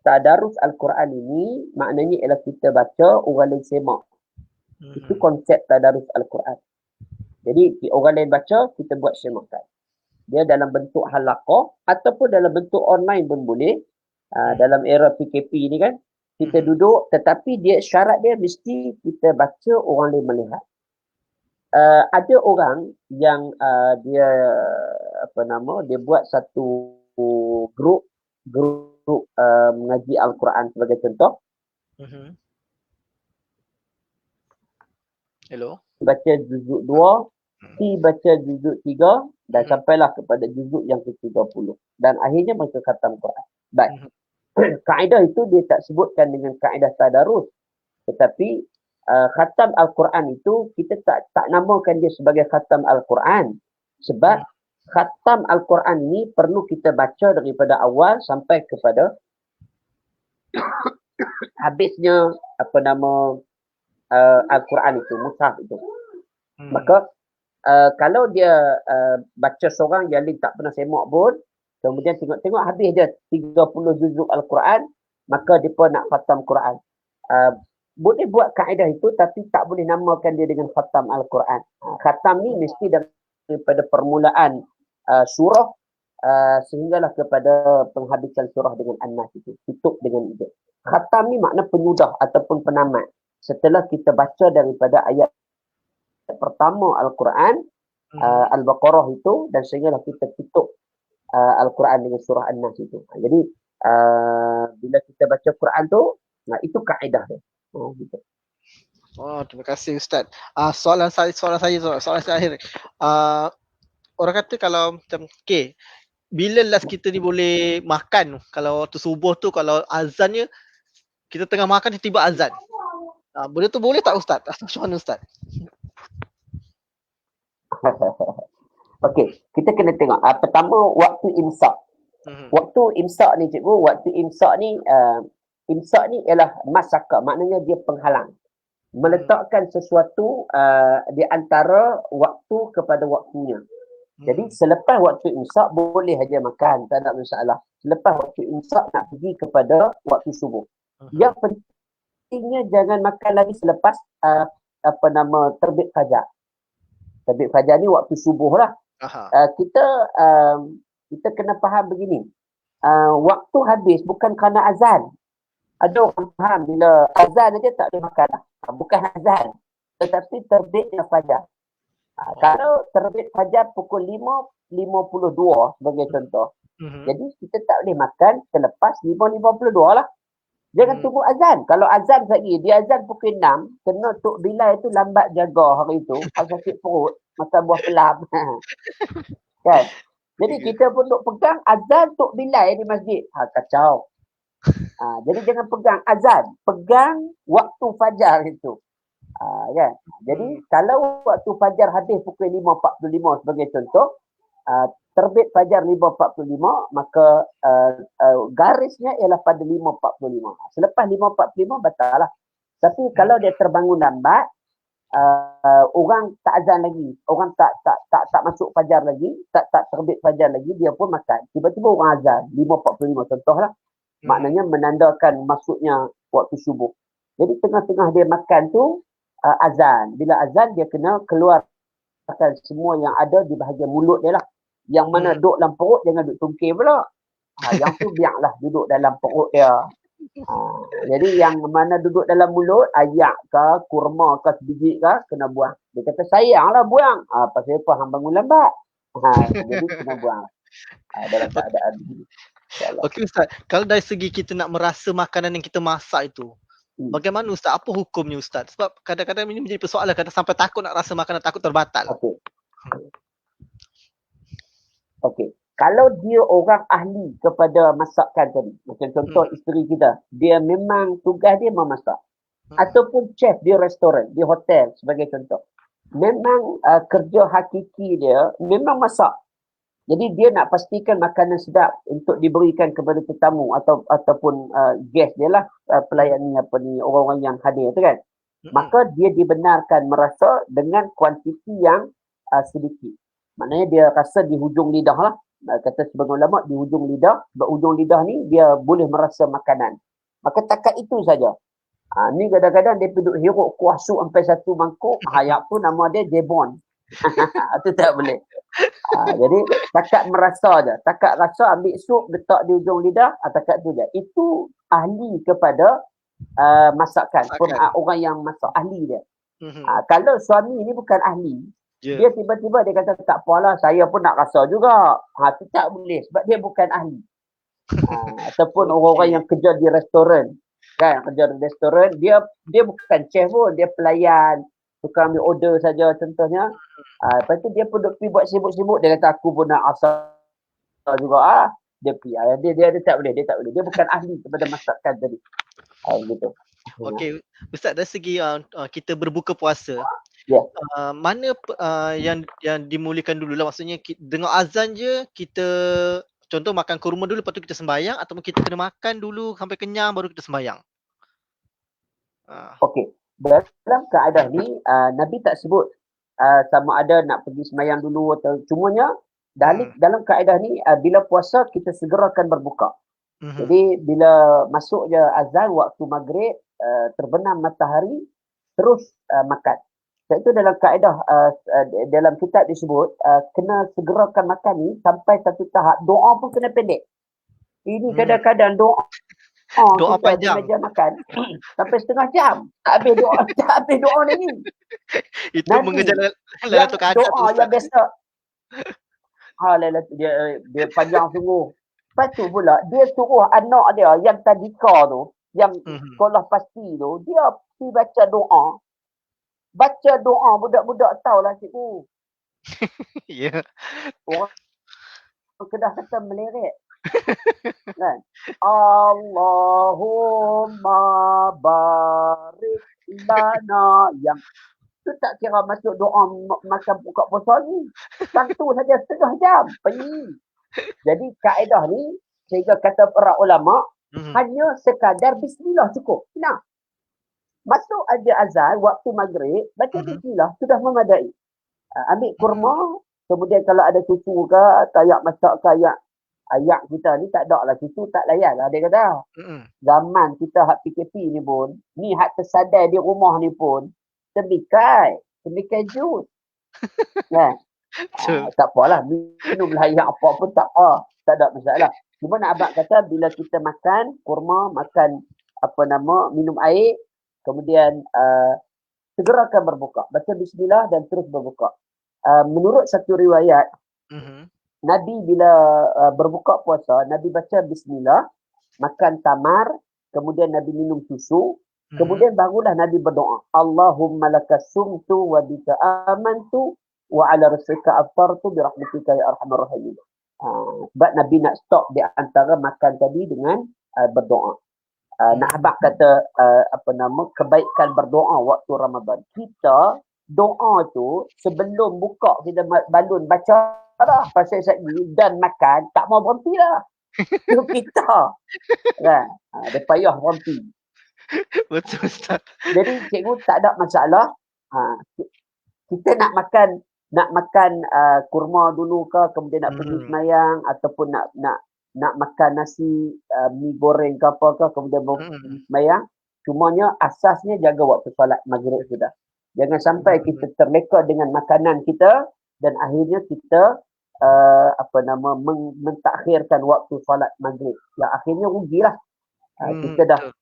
tadarus Al-Quran ini maknanya ialah kita baca, orang lain semak. Itu konsep tadarus Al-Quran. Jadi orang lain baca, kita buat semakan. Dia dalam bentuk halaqah ataupun dalam bentuk online pun boleh. Dalam era PKP ni kan, kita duduk, tetapi dia syarat dia mesti kita baca, orang lain melihat. Ada orang yang dia dia buat satu grup untuk mengaji Al-Quran sebagai contoh. Hello. Baca juzuk 2, baca juzuk 3 dan sampailah kepada juzuk yang ke-30 dan akhirnya mereka khatam Quran. Baik. Kaedah itu dia tak sebutkan dengan kaedah tadarus, tetapi khatam Al-Quran itu kita tak namakan dia sebagai khatam Al-Quran sebab khatam Al-Quran ini perlu kita baca daripada awal sampai kepada habisnya Al-Quran itu, mushaf itu. Maka kalau dia baca seorang yang lain tak pernah semak pun, kemudian tengok habis dia 30 juzuk Al-Quran, maka dia pun nak khatam Quran. Boleh buat kaedah itu tapi tak boleh namakan dia dengan khatam Al-Quran. Khatam ni mesti daripada permulaan surah sehinggalah kepada penghabisan surah dengan An-Nas itu. Tutup dengan itu. Khatam ni makna penyudah ataupun penamat. Setelah kita baca daripada ayat pertama Al-Quran, Al-Baqarah itu, dan sehinggalah kita tutup Al-Quran dengan surah An-Nas itu. Jadi bila kita baca Quran tu, itu kaedah dia. Gitu. Terima kasih Ustaz. Soalan saya. Orang kata kalau macam bila last kita ni boleh makan, kalau waktu subuh tu, kalau azannya kita tengah makan tiba azan. Benda tu boleh tak Ustaz? Macam mana Ustaz? Okey, kita kena tengok. Pertama, waktu imsak. Waktu imsak ni cikgu, imsak ni ialah masaka, maknanya dia penghalang. Meletakkan sesuatu di antara waktu kepada waktunya. Jadi selepas waktu imsak boleh aja makan, tak ada masalah. Selepas waktu imsak nak pergi kepada waktu subuh. Yang pentingnya jangan makan lagi selepas terbit fajar. Terbit fajar ni waktu subuh lah. Kita kena faham begini. Waktu habis bukan kerana azan. Ada orang faham bila azan aja tak boleh makan lah. Bukan azan, tetapi terbitnya fajar. Kalau terbit fajar pukul 5.52 sebagai contoh, jadi kita tak boleh makan selepas 5.52 lah. Jangan tunggu azan. Kalau azan lagi, dia azan pukul 6, kena Tok Bilal itu lambat jaga hari itu, sakit perut, makan buah pelam. Kan? Jadi kita pun duk pegang azan Tok Bilal di masjid. Kacau. Jadi jangan pegang azan, pegang waktu fajar itu. Kan? Jadi kalau waktu fajar habis pukul 5.45 sebagai contoh, terbit fajar 5.45, maka garisnya ialah pada 5.45. Selepas 5.45 batal lah. Tapi kalau dia terbangun lambat, orang tak azan lagi, orang tak masuk fajar lagi, tak terbit fajar lagi, dia pun makan. Tiba-tiba orang azan 5.45 contohlah. Maknanya menandakan masuknya waktu subuh. Jadi tengah-tengah dia makan tu azan. Bila azan dia kena keluarkan semua yang ada di bahagian mulut dia lah. Yang mana duduk dalam perut jangan duduk tungkir pula. Yang tu biarlah duduk dalam perut dia. Jadi yang mana duduk dalam mulut, ayak ke, kurma ke, sebiji ke, kena buang. Dia kata sayanglah buang. Pasal apa hang bangun lambat. Jadi kena buang. Dalam keadaan begini. Okey Ustaz, kalau dari segi kita nak merasa makanan yang kita masak itu, bagaimana Ustaz? Apa hukumnya Ustaz? Sebab kadang-kadang ini menjadi persoalan, kadang sampai takut nak rasa makanan, takut terbatal. Okey. Kalau dia orang ahli kepada masakan tadi, macam contoh isteri kita, dia memang tugas dia memasak. Ataupun chef di restoran, di hotel sebagai contoh. Memang kerja hakiki dia memang masak. Jadi dia nak pastikan makanan sedap untuk diberikan kepada tetamu ataupun guest dia lah, pelayan ni, orang-orang yang hadir tu kan. Maka dia dibenarkan merasa dengan kuantiti yang sedikit. Maknanya dia rasa di hujung lidah lah. Kata sebagian ulama di hujung lidah, sebab hujung lidah ni dia boleh merasa makanan. Maka takat itu saja. Ni kadang-kadang dia duduk hirup kuah sup sampai satu mangkuk, yang tu nama dia Jebon. Itu tak boleh. Jadi takat merasa je. Takat rasa ambil sup, letak di hujung lidah, takat tu je. Itu ahli kepada masakan. Orang yang masak, ahli dia. Kalau suami ni bukan ahli, dia tiba-tiba dia kata tak apalah, saya pun nak rasa juga. Itu tak boleh sebab dia bukan ahli. Ataupun orang-orang yang kerja di restoran, kan, kerja di restoran, dia bukan chef pun, dia pelayan, tukang ambil order saja contohnya. Lepas tu dia pun duk pergi buat sibuk-sibuk, dia kata aku pun nak asal juga. Dia pergi. Dia tak boleh, dia tak boleh. Dia bukan ahli kepada masakan tadi. Gitu. Okey, Ustaz, dari segi kita berbuka puasa, Ya. mana yang dimuliakan dululah, maksudnya dengar azan je kita contoh makan kurma dulu lepas tu kita sembahyang, ataupun kita kena makan dulu sampai kenyang baru kita sembahyang? Okey. Dalam keadaan ni Nabi tak sebut sama ada nak pergi sembahyang dulu atau cumanya dalam keadaan ni bila puasa kita segerakan berbuka. Jadi bila masuk je azan waktu maghrib, terbenam matahari, terus makan. Sebab itu dalam kaedah dalam kitab disebut kena segerakan makan ni sampai satu tahap doa pun kena pendek. Ini kadang-kadang doa Doa kita di panjang. meja makan sampai setengah jam tak habis doa ni. Itu Nabi mengejar yang Lailatul Qadar tu, doa Ustaz. yang biasa dia panjang sungguh. Lepas tu pula dia suruh anak dia yang tadika tu, yang sekolah pasti tu, dia pergi baca doa. Baca doa, budak-budak tahulah cikgu. Ya. Orang Kedah kata meleret. Kan? Allahumma barik lana. Yang tu tak kira masuk doa makan buka puasa ni. Satu saja setengah jam. Pergi. Jadi kaedah ni, sehingga kata para ulama, hanya sekadar bismillah cukup. Nah, masuk aja azan waktu maghrib, baca bismillah sudah memadai. Ambil kurma, kemudian kalau ada susu ke, kayak masak kayak ayak kita ni tak ada lah susu, tak layan lah dia kata. Zaman kita hak PKP ni pun, ni hak tersadai di rumah ni pun, tembikai jus. Kan? Tak apalah, minum layak apa pun tak apa. Tak ada masalah. Cuma nak abang kata bila kita makan kurma, makan minum air, kemudian segerakan berbuka. Baca bismillah dan terus berbuka. Menurut satu riwayat, Nabi bila berbuka puasa, Nabi baca bismillah, makan tamar, kemudian Nabi minum susu, kemudian barulah Nabi berdoa. Allahumma lakas sumtu wa bika amantu wa ala rizqika aftartu bi rahmatika ya arhamar rahimin. Sebab Nabi nak stop di antara makan tadi dengan berdoa. Nak abang kata kebaikan berdoa waktu Ramadan. Kita doa tu sebelum buka kita balun baca dah pasal sekali dan makan tak mau berhenti dah. Itu kita. Kan? Dia payah berhenti. Betul, Ustaz. Jadi cikgu tak ada masalah. Kita nak makan kurma dulu ke, kemudian nak pergi semayang, ataupun nak makan nasi mi goreng ke apa ke, kemudian pergi semayang. Cumanya asasnya jaga waktu solat maghrib sudah. Jangan sampai kita terleka dengan makanan kita dan akhirnya kita mentakhirkan waktu solat maghrib. Yang akhirnya rugilah.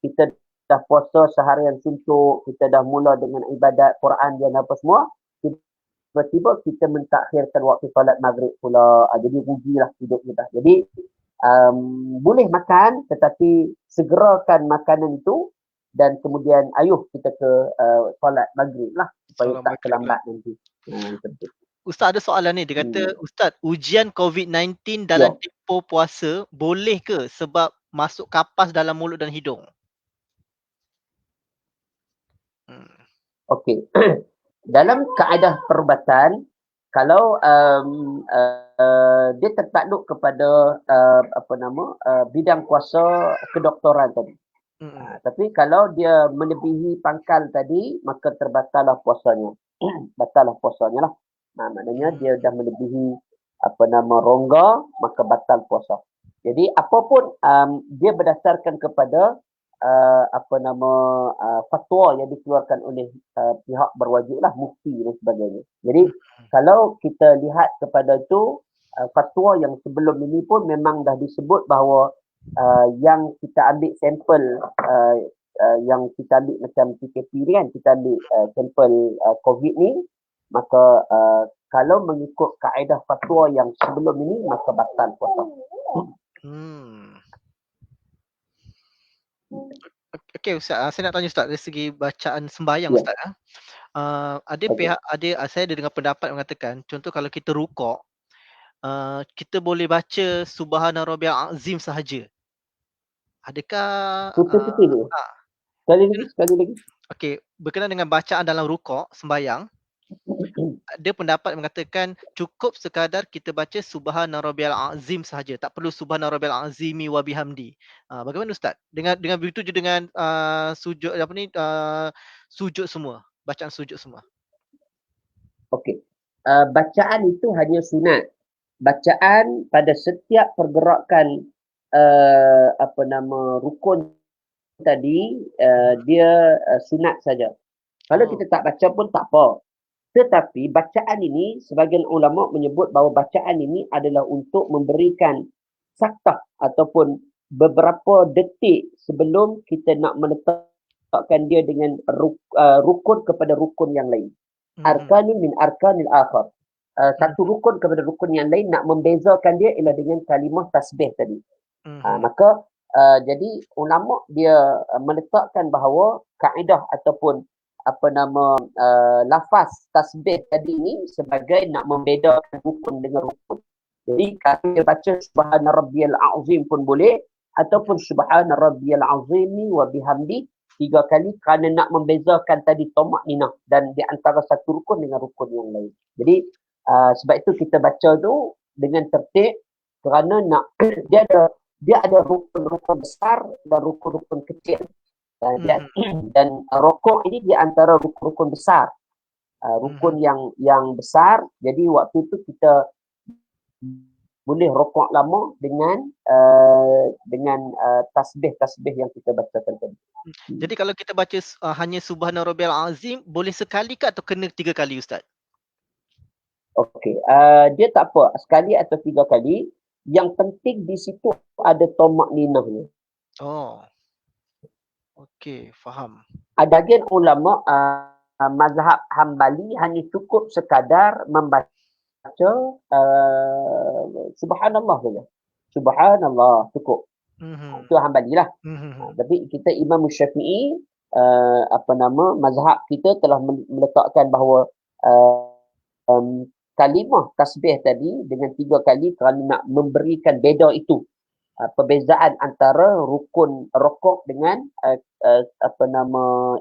Kita dah puasa seharian suntuk, kita dah mula dengan ibadat Quran dan apa semua. Tiba-tiba kita mentakhirkan waktu solat maghrib pula. Jadi rugilah hidup kita. Jadi boleh makan tetapi segerakan makanan itu dan kemudian ayuh kita ke solat maghrib lah supaya tak terlambat nanti. Ustaz ada soalan ni, dia kata Ustaz, ujian COVID-19 dalam tempoh puasa boleh ke sebab masuk kapas dalam mulut dan hidung? Okey. Dalam kaedah perubatan, kalau dia tertakluk kepada bidang kuasa kedoktoran tadi. Tapi kalau dia melebihi pangkal tadi, maka terbatallah puasanya. Batallah puasanya lah. Maknanya dia dah melebihi rongga, maka batal puasa. Jadi apapun dia berdasarkan kepada fatwa yang dikeluarkan oleh pihak berwajib lah, mufti dan sebagainya. Jadi kalau kita lihat kepada itu, fatwa yang sebelum ini pun memang dah disebut bahawa yang kita ambil sampel yang kita ambil macam PKP ni kan, kita ambil sampel COVID ni, maka kalau mengikut kaedah fatwa yang sebelum ini, maka batal puasa. Okey Ustaz, saya nak tanya Ustaz dari segi bacaan sembahyang Ya, Ustaz. Ada okey. pihak saya ada dengar pendapat mengatakan contoh kalau kita rukuk, kita boleh baca subhana rabbiyal azim sahaja. Adakah, Putus-putus je. ah, Sekali lagi. okey, berkenaan dengan bacaan dalam rukuk sembahyang, ada pendapat mengatakan cukup sekadar kita baca subhana rabbiyal azim sahaja, tak perlu subhana rabbiyal azimi wa bihamdi. Bagaimana Ustaz? Dengan begitu je dengan, sujud apa ni, sujud semua, bacaan sujud semua? Okey. Bacaan itu hanya sunat. Bacaan pada setiap pergerakan rukun tadi dia sunat saja. Kalau Oh, kita tak baca pun tak apa. Tetapi bacaan ini sebagian ulama menyebut bahawa bacaan ini adalah untuk memberikan saktah ataupun beberapa detik sebelum kita nak meletakkan dia dengan rukun kepada rukun yang lain. mhm, Arkanun min arkanil akhar. Satu mhm, rukun kepada rukun yang lain nak membezakan dia ialah dengan kalimah tasbih tadi. mhm, Maka jadi ulama dia meletakkan bahawa kaedah ataupun lafaz tasbih tadi ni sebagai nak membedakan rukun dengan rukun. Jadi kalau dia baca subhana rabbiyal azim pun boleh ataupun subhana rabbiyal azimi wa bihamdi 3 kali kerana nak membezakan tadi tomak ninah dan di antara satu rukun dengan rukun yang lain. Jadi sebab itu kita baca tu dengan tertib kerana nak dia ada rukun-rukun besar dan rukun-rukun kecil. mhm, Dan rokok ini di antara rukun-rukun besar. mhm. Rukun yang besar. Jadi waktu itu kita boleh rokok lama dengan tasbih-tasbih yang kita bacakan tadi. Jadi kalau kita baca hanya subhana rabbiyal azim, boleh sekali ke atau kena 3 kali Ustaz? Okey. Dia tak apa. Sekali atau 3 kali. Yang penting di situ ada tomak ninahnya. Oh, okey, faham. Bahagian ulama mazhab Hambali hanya cukup sekadar membaca subhanallah saja. Subhanallah cukup. Mhm, Itu Hambali lah. mhm, Tapi kita Imam Syafi'i mazhab kita telah meletakkan bahawa kalimah tasbih tadi dengan 3 kali kerana nak memberikan beza itu. Perbezaan antara rukun rokok dengan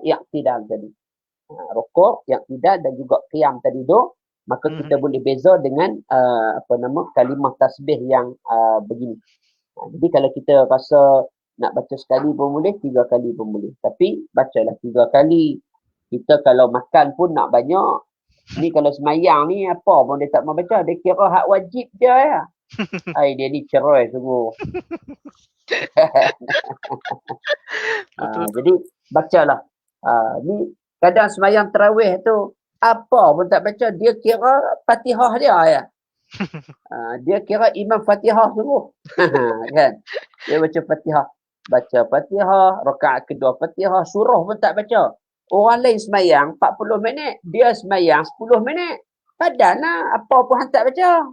i'tidal tadi. Rokok, i'tidal dan juga qiyam tadi tu, maka mhm. kita boleh beza dengan kalimah tasbih yang begini. Jadi kalau kita rasa nak baca sekali pun boleh, 3 kali pun boleh. Tapi bacalah 3 kali. Kita kalau makan pun nak banyak. Ni kalau semayang ni apa pun dia tak mau baca. Dia kira hak wajib je ya. Dia ni cerai sungguh. Betul tu. Jadi bacalah. Ni kadang semayang tarawih tu apa pun tak baca. Dia kira Fatihah dia ya. Dia kira Imam Fatihah sungguh. Kan? Dia baca Fatihah. Baca Fatihah, rakaat kedua Fatihah, surah pun tak baca. Orang lain semayang 40 minit, dia semayang 10 minit. Padahal apa pun han tak baca.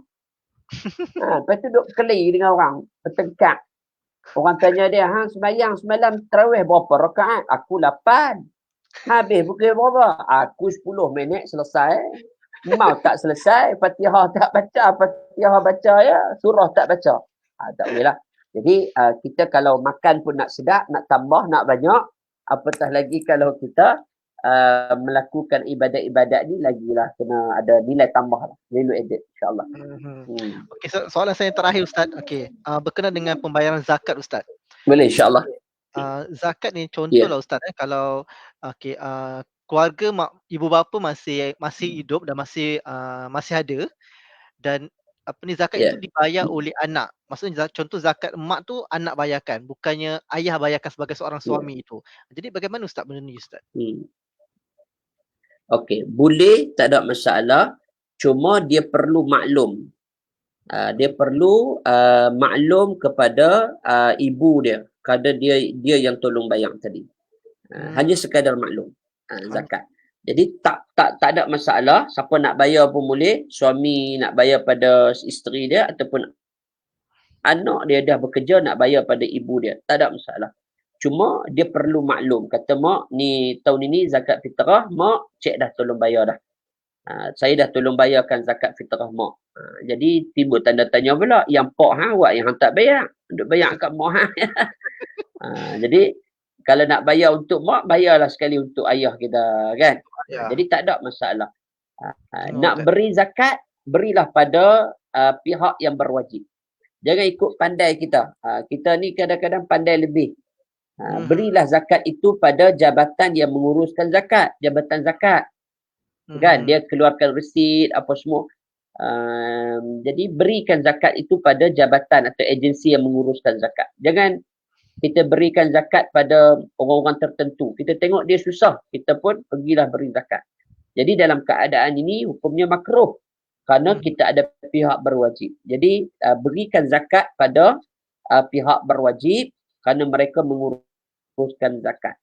Lepas tu duduk keli dengan orang, bertengkar. Orang tanya dia, semayang semalam tarawih berapa rakaat? Aku 8. Habis pukul berapa? Aku 10 minit selesai. Mau tak selesai, Fatihah tak baca, Fatihah baca ya, surah tak baca. Tak boleh lah. Jadi kita kalau makan pun nak sedap, nak tambah, nak banyak, apatah lagi kalau kita melakukan ibadat-ibadat ni lagilah kena ada nilai tambah lah. Value added insyaAllah. Mhm. Okey, soalan saya yang terakhir Ustaz. Okey, berkenaan dengan pembayaran zakat Ustaz. Boleh insyaAllah. Zakat ni Ya. contohlah Ustaz kalau okey, keluarga ibu bapa masih hidup dan masih ada dan apa ni zakat itu Ya. dibayar oleh anak. Maksudnya contoh zakat emak tu anak bayarkan, bukannya ayah bayarkan sebagai seorang Ya. suami itu. Jadi bagaimana Ustaz benda ni Ustaz? Okey, boleh tak ada masalah. Cuma dia perlu maklum. Dia perlu maklum kepada ibu dia. Kerana dia yang tolong bayar tadi. Hanya Hmm, sekadar maklum hanya zakat. Jadi tak ada masalah. Siapa nak bayar pun boleh. Suami nak bayar pada isteri dia ataupun anak dia dah bekerja nak bayar pada ibu dia. Tak ada masalah. Cuma dia perlu maklum. Kata mak, ni tahun ini zakat fitrah, mak cek dah tolong bayar dah. Saya dah tolong bayarkan zakat fitrah mak. Jadi timbul tanda tanya pula, yang pak hang awak yang tak bayar. Duk bayar kat mak hang. Jadi kalau nak bayar untuk mak, bayarlah sekali untuk ayah kita kan. Ya. Jadi tak ada masalah. Oh, Nak beri zakat, berilah pada pihak yang berwajib. Jangan ikut pandai kita. Kita ni kadang-kadang pandai lebih. Berilah zakat itu pada jabatan yang menguruskan zakat, jabatan zakat. Kan dia keluarkan resit apa semua. Jadi berikan zakat itu pada jabatan atau agensi yang menguruskan zakat. Jangan kita berikan zakat pada orang-orang tertentu. Kita tengok dia susah, kita pun pergilah beri zakat. Jadi dalam keadaan ini hukumnya makruh kerana kita ada pihak berwajib. Jadi berikan zakat pada pihak berwajib kerana mereka menguruskan zakat.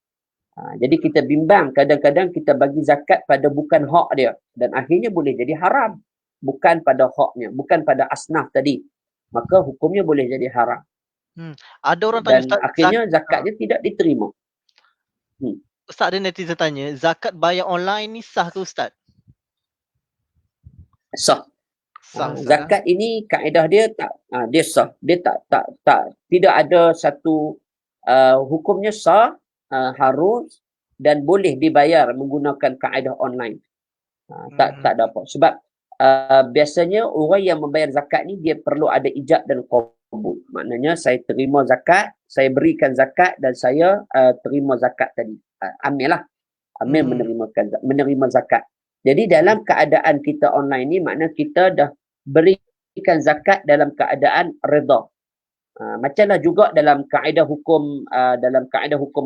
Jadi kita bimbang, kadang-kadang kita bagi zakat pada bukan hak dia dan akhirnya boleh jadi haram. Bukan pada haknya, bukan pada asnaf tadi. Maka hukumnya boleh jadi haram. Ada orang tanya Dan Ustaz, akhirnya zakatnya tidak diterima. Ustaz, ada netizen tanya, zakat bayar online ni sah ke Ustaz? Sah. Sah, Ustaz. Zakat ini kaedah dia tak dia sah. Dia tak tidak ada satu hukumnya sah, harus dan boleh dibayar menggunakan kaedah online. Tak ada apa. Sebab biasanya orang yang membayar zakat ni dia perlu ada ijab dan qabul. Maknanya saya terima zakat, saya berikan zakat dan saya terima zakat tadi. Ambil menerima zakat. Jadi dalam keadaan kita online ni makna kita dah berikan zakat dalam keadaan redha. Macamlah juga dalam kaedah hukum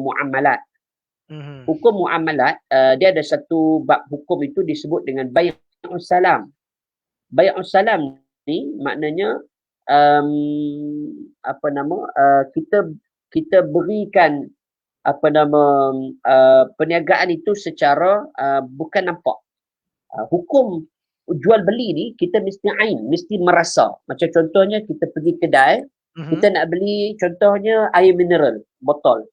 muamalat. Hukum muamalat dia ada satu bab hukum itu disebut dengan bai'us salam. Bai'us salam ni maknanya kita berikan perniagaan itu secara bukan nampak. Hukum jual beli ni kita mesti ain, mesti merasa. Macam contohnya kita pergi kedai, kita nak beli contohnya air mineral botol.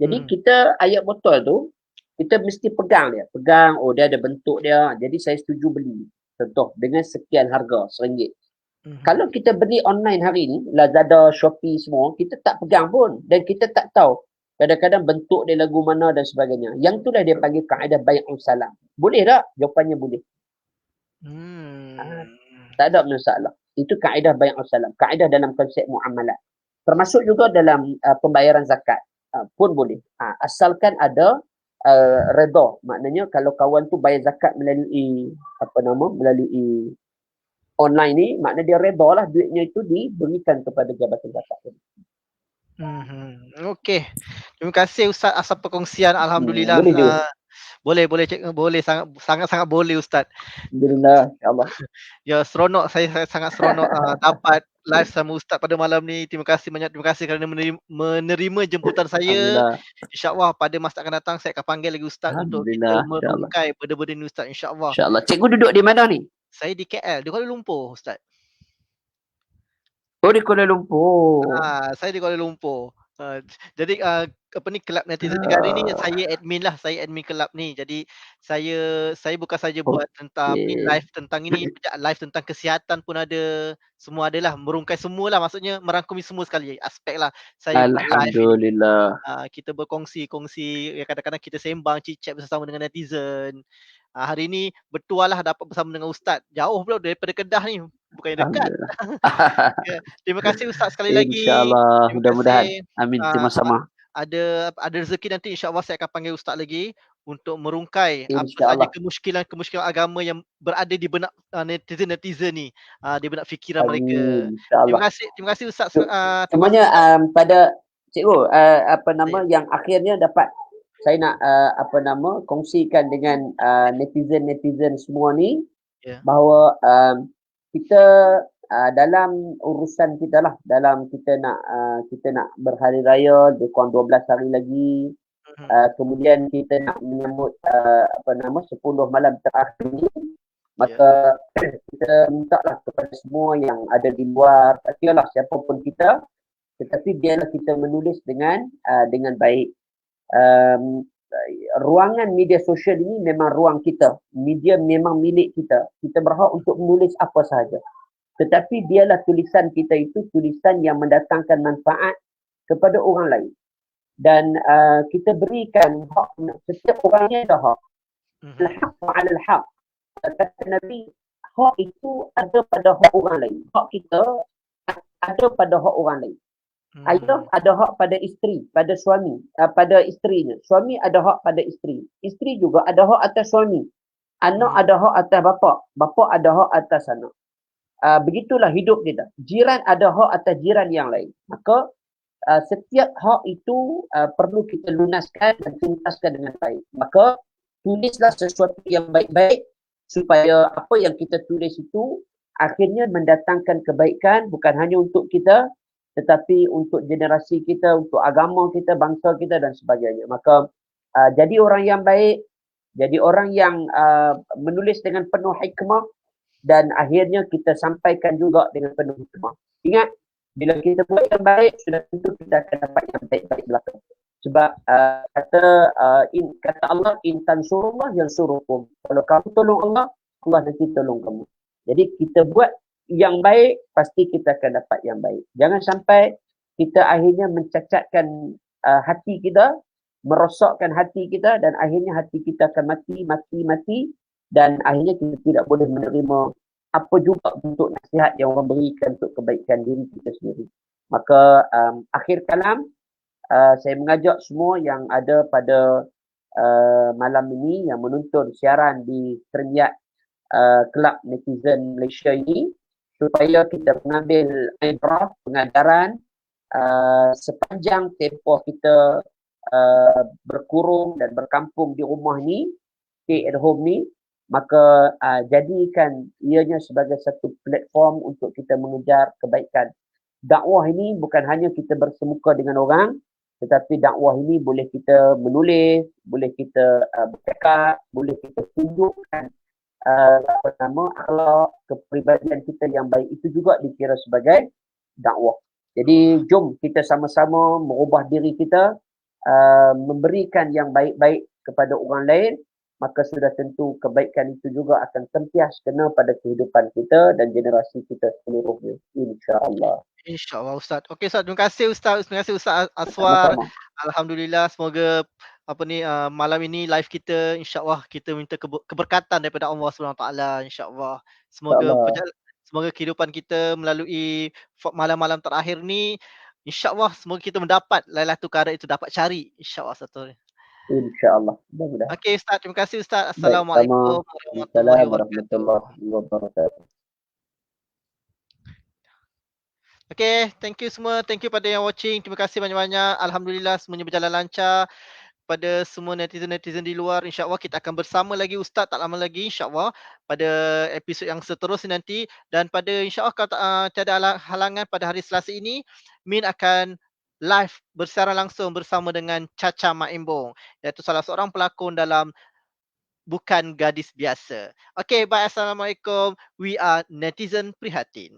Jadi kita air botol tu kita mesti pegang dia. Pegang, oh dia ada bentuk dia. Jadi saya setuju beli. Contoh dengan sekian harga RM1. Kalau kita beli online hari ni, Lazada, Shopee semua, kita tak pegang pun dan kita tak tahu kadang-kadang bentuk dia lagu mana dan sebagainya. Yang itulah dia panggil kaedah bai'us salam. Boleh tak? Jawapannya boleh. Tak ada masalah. Itu kaedah bai'us salam. Kaedah dalam konsep muamalat. Termasuk juga dalam pembayaran zakat pun boleh. Asalkan ada redha. Maknanya kalau kawan tu bayar zakat melalui online ni, maknanya dia redha lah duitnya itu diberikan kepada jabatan zakat. Okey. Terima kasih Ustaz atas perkongsian. Alhamdulillah. Boleh sangat boleh Ustaz. Alhamdulillah, insya-Allah. Ya, seronok, saya sangat seronok dapat live sama Ustaz pada malam ni. Terima kasih banyak, terima kasih kerana menerima jemputan saya. InsyaAllah pada masa akan datang saya akan panggil lagi Ustaz untuk kita merungkai benda-benda ni Ustaz, insyaAllah. InsyaAllah. Cikgu duduk di mana ni? Saya di KL, di Kuala Lumpur Ustaz. Oh, di Kuala Lumpur. Saya di Kuala Lumpur. Jadi kelab netizen negara ni saya admin kelab ni. Jadi saya bukan saja buat tentang live tentang ini, live tentang kesihatan pun ada, semua adalah merungkai semualah, maksudnya merangkumi semua sekali aspek lah. Saya Alhamdulillah. Kita berkongsi kadang-kadang kita sembang chat bersama dengan netizen. Hari ni bertuah lah dapat bersama dengan Ustaz. Jauh pula daripada Kedah ni. Bukannya dekat. Terima kasih Ustaz sekali lagi. InsyaAllah. Mudah-mudahan. Amin. Terima sama. Ada rezeki nanti insyaAllah saya akan panggil Ustaz lagi untuk merungkai apa saja kemusykilan agama yang berada di benak netizen ni, di benak fikiran mereka. Terima kasih Ustaz. Semuanya pada cikgu yang akhirnya dapat saya nak kongsikan dengan netizen semua ni bahawa kita dalam urusan kita lah, dalam kita nak berhari raya lebih kurang 12 hari lagi, kemudian kita nak menyambut 10 malam terakhir ni, maka kita minta lah kepada semua yang ada di luar, tak kira lah siapa pun kita tetapi biarlah kita menulis dengan baik. Um, Ruangan media sosial ini memang ruang kita. Media memang milik kita. Kita berhak untuk menulis apa sahaja. Tetapi biarlah tulisan kita itu tulisan yang mendatangkan manfaat kepada orang lain. Dan kita berikan hak, setiap orangnya ada hak. Al-haq ma'al al-haq. Kata Nabi, hak itu ada pada hak orang lain. Hak kita ada pada hak orang lain. Ayah ada hak pada isteri, pada suami, pada isterinya. Suami ada hak pada isteri. Isteri juga ada hak atas suami. Anak ada hak atas bapa. Bapa ada hak atas anak. Begitulah hidup kita. Jiran ada hak atas jiran yang lain. Maka setiap hak itu perlu kita lunaskan dan tuntaskan dengan baik. Maka tulislah sesuatu yang baik-baik supaya apa yang kita tulis itu akhirnya mendatangkan kebaikan bukan hanya untuk kita tetapi untuk generasi kita, untuk agama kita, bangsa kita dan sebagainya. Maka jadi orang yang baik, jadi orang yang menulis dengan penuh hikmah dan akhirnya kita sampaikan juga dengan penuh hikmah. Ingat, bila kita buat yang baik, sudah tentu kita akan dapat yang baik-baik belakang. Sebab kata Allah, in tansurullah yansurukum. Kalau kamu tolong Allah, Allah nanti tolong kamu. Jadi kita buat yang baik, pasti kita akan dapat yang baik. Jangan sampai kita akhirnya mencacatkan hati kita, merosakkan hati kita dan akhirnya hati kita akan mati dan akhirnya kita tidak boleh menerima apa juga bentuk nasihat yang orang berikan untuk kebaikan diri kita sendiri. Maka akhir kalam, saya mengajak semua yang ada pada malam ini yang menonton siaran di Terniat Kelab Netizen Malaysia ini supaya kita mengambil ibrah, pengajaran sepanjang tempoh kita berkurung dan berkampung di rumah ni, stay at home ni, maka jadikan ianya sebagai satu platform untuk kita mengejar kebaikan. Dakwah ini bukan hanya kita bersemuka dengan orang, tetapi dakwah ini boleh kita menulis, boleh kita bercakap, boleh kita tunjukkan akhlak, kepribadian kita yang baik itu juga dikira sebagai dakwah. Jadi jom kita sama-sama merubah diri kita, memberikan yang baik-baik kepada orang lain, maka sudah tentu kebaikan itu juga akan sentiasa kena pada kehidupan kita dan generasi kita seluruhnya. InsyaAllah. InsyaAllah Ustaz. Okey Ustaz, terima kasih Ustaz. Terima kasih Ustaz Aswar. Sama-sama. Alhamdulillah, semoga malam ini live kita insya-Allah kita minta keberkatan daripada Allah SWT insya-Allah. Semoga InsyaAllah. semoga kehidupan kita melalui malam-malam terakhir ni insya-Allah semoga kita mendapat Lailatul Qadar itu dapat cari insya-Allah satu. InsyaAllah. Mudah-mudahan. Okey Ustaz, terima kasih Ustaz. Baik, sama. Assalamualaikum warahmatullahi Assalamualaikum wabarakatuh. warahmatullahi wabarakatuh. Okay, thank you semua. Thank you pada yang watching. Terima kasih banyak-banyak. Alhamdulillah semuanya berjalan lancar. Pada semua netizen-netizen di luar, insya-Allah kita akan bersama lagi Ustaz tak lama lagi insya-Allah pada episod yang seterusnya nanti dan pada insya-Allah kalau tiada halangan pada hari Selasa ini Min akan live bersiaran langsung bersama dengan Caca Mak Embong iaitu salah seorang pelakon dalam Bukan Gadis Biasa. Okay, bye. Assalamualaikum. We are Netizen Prihatin.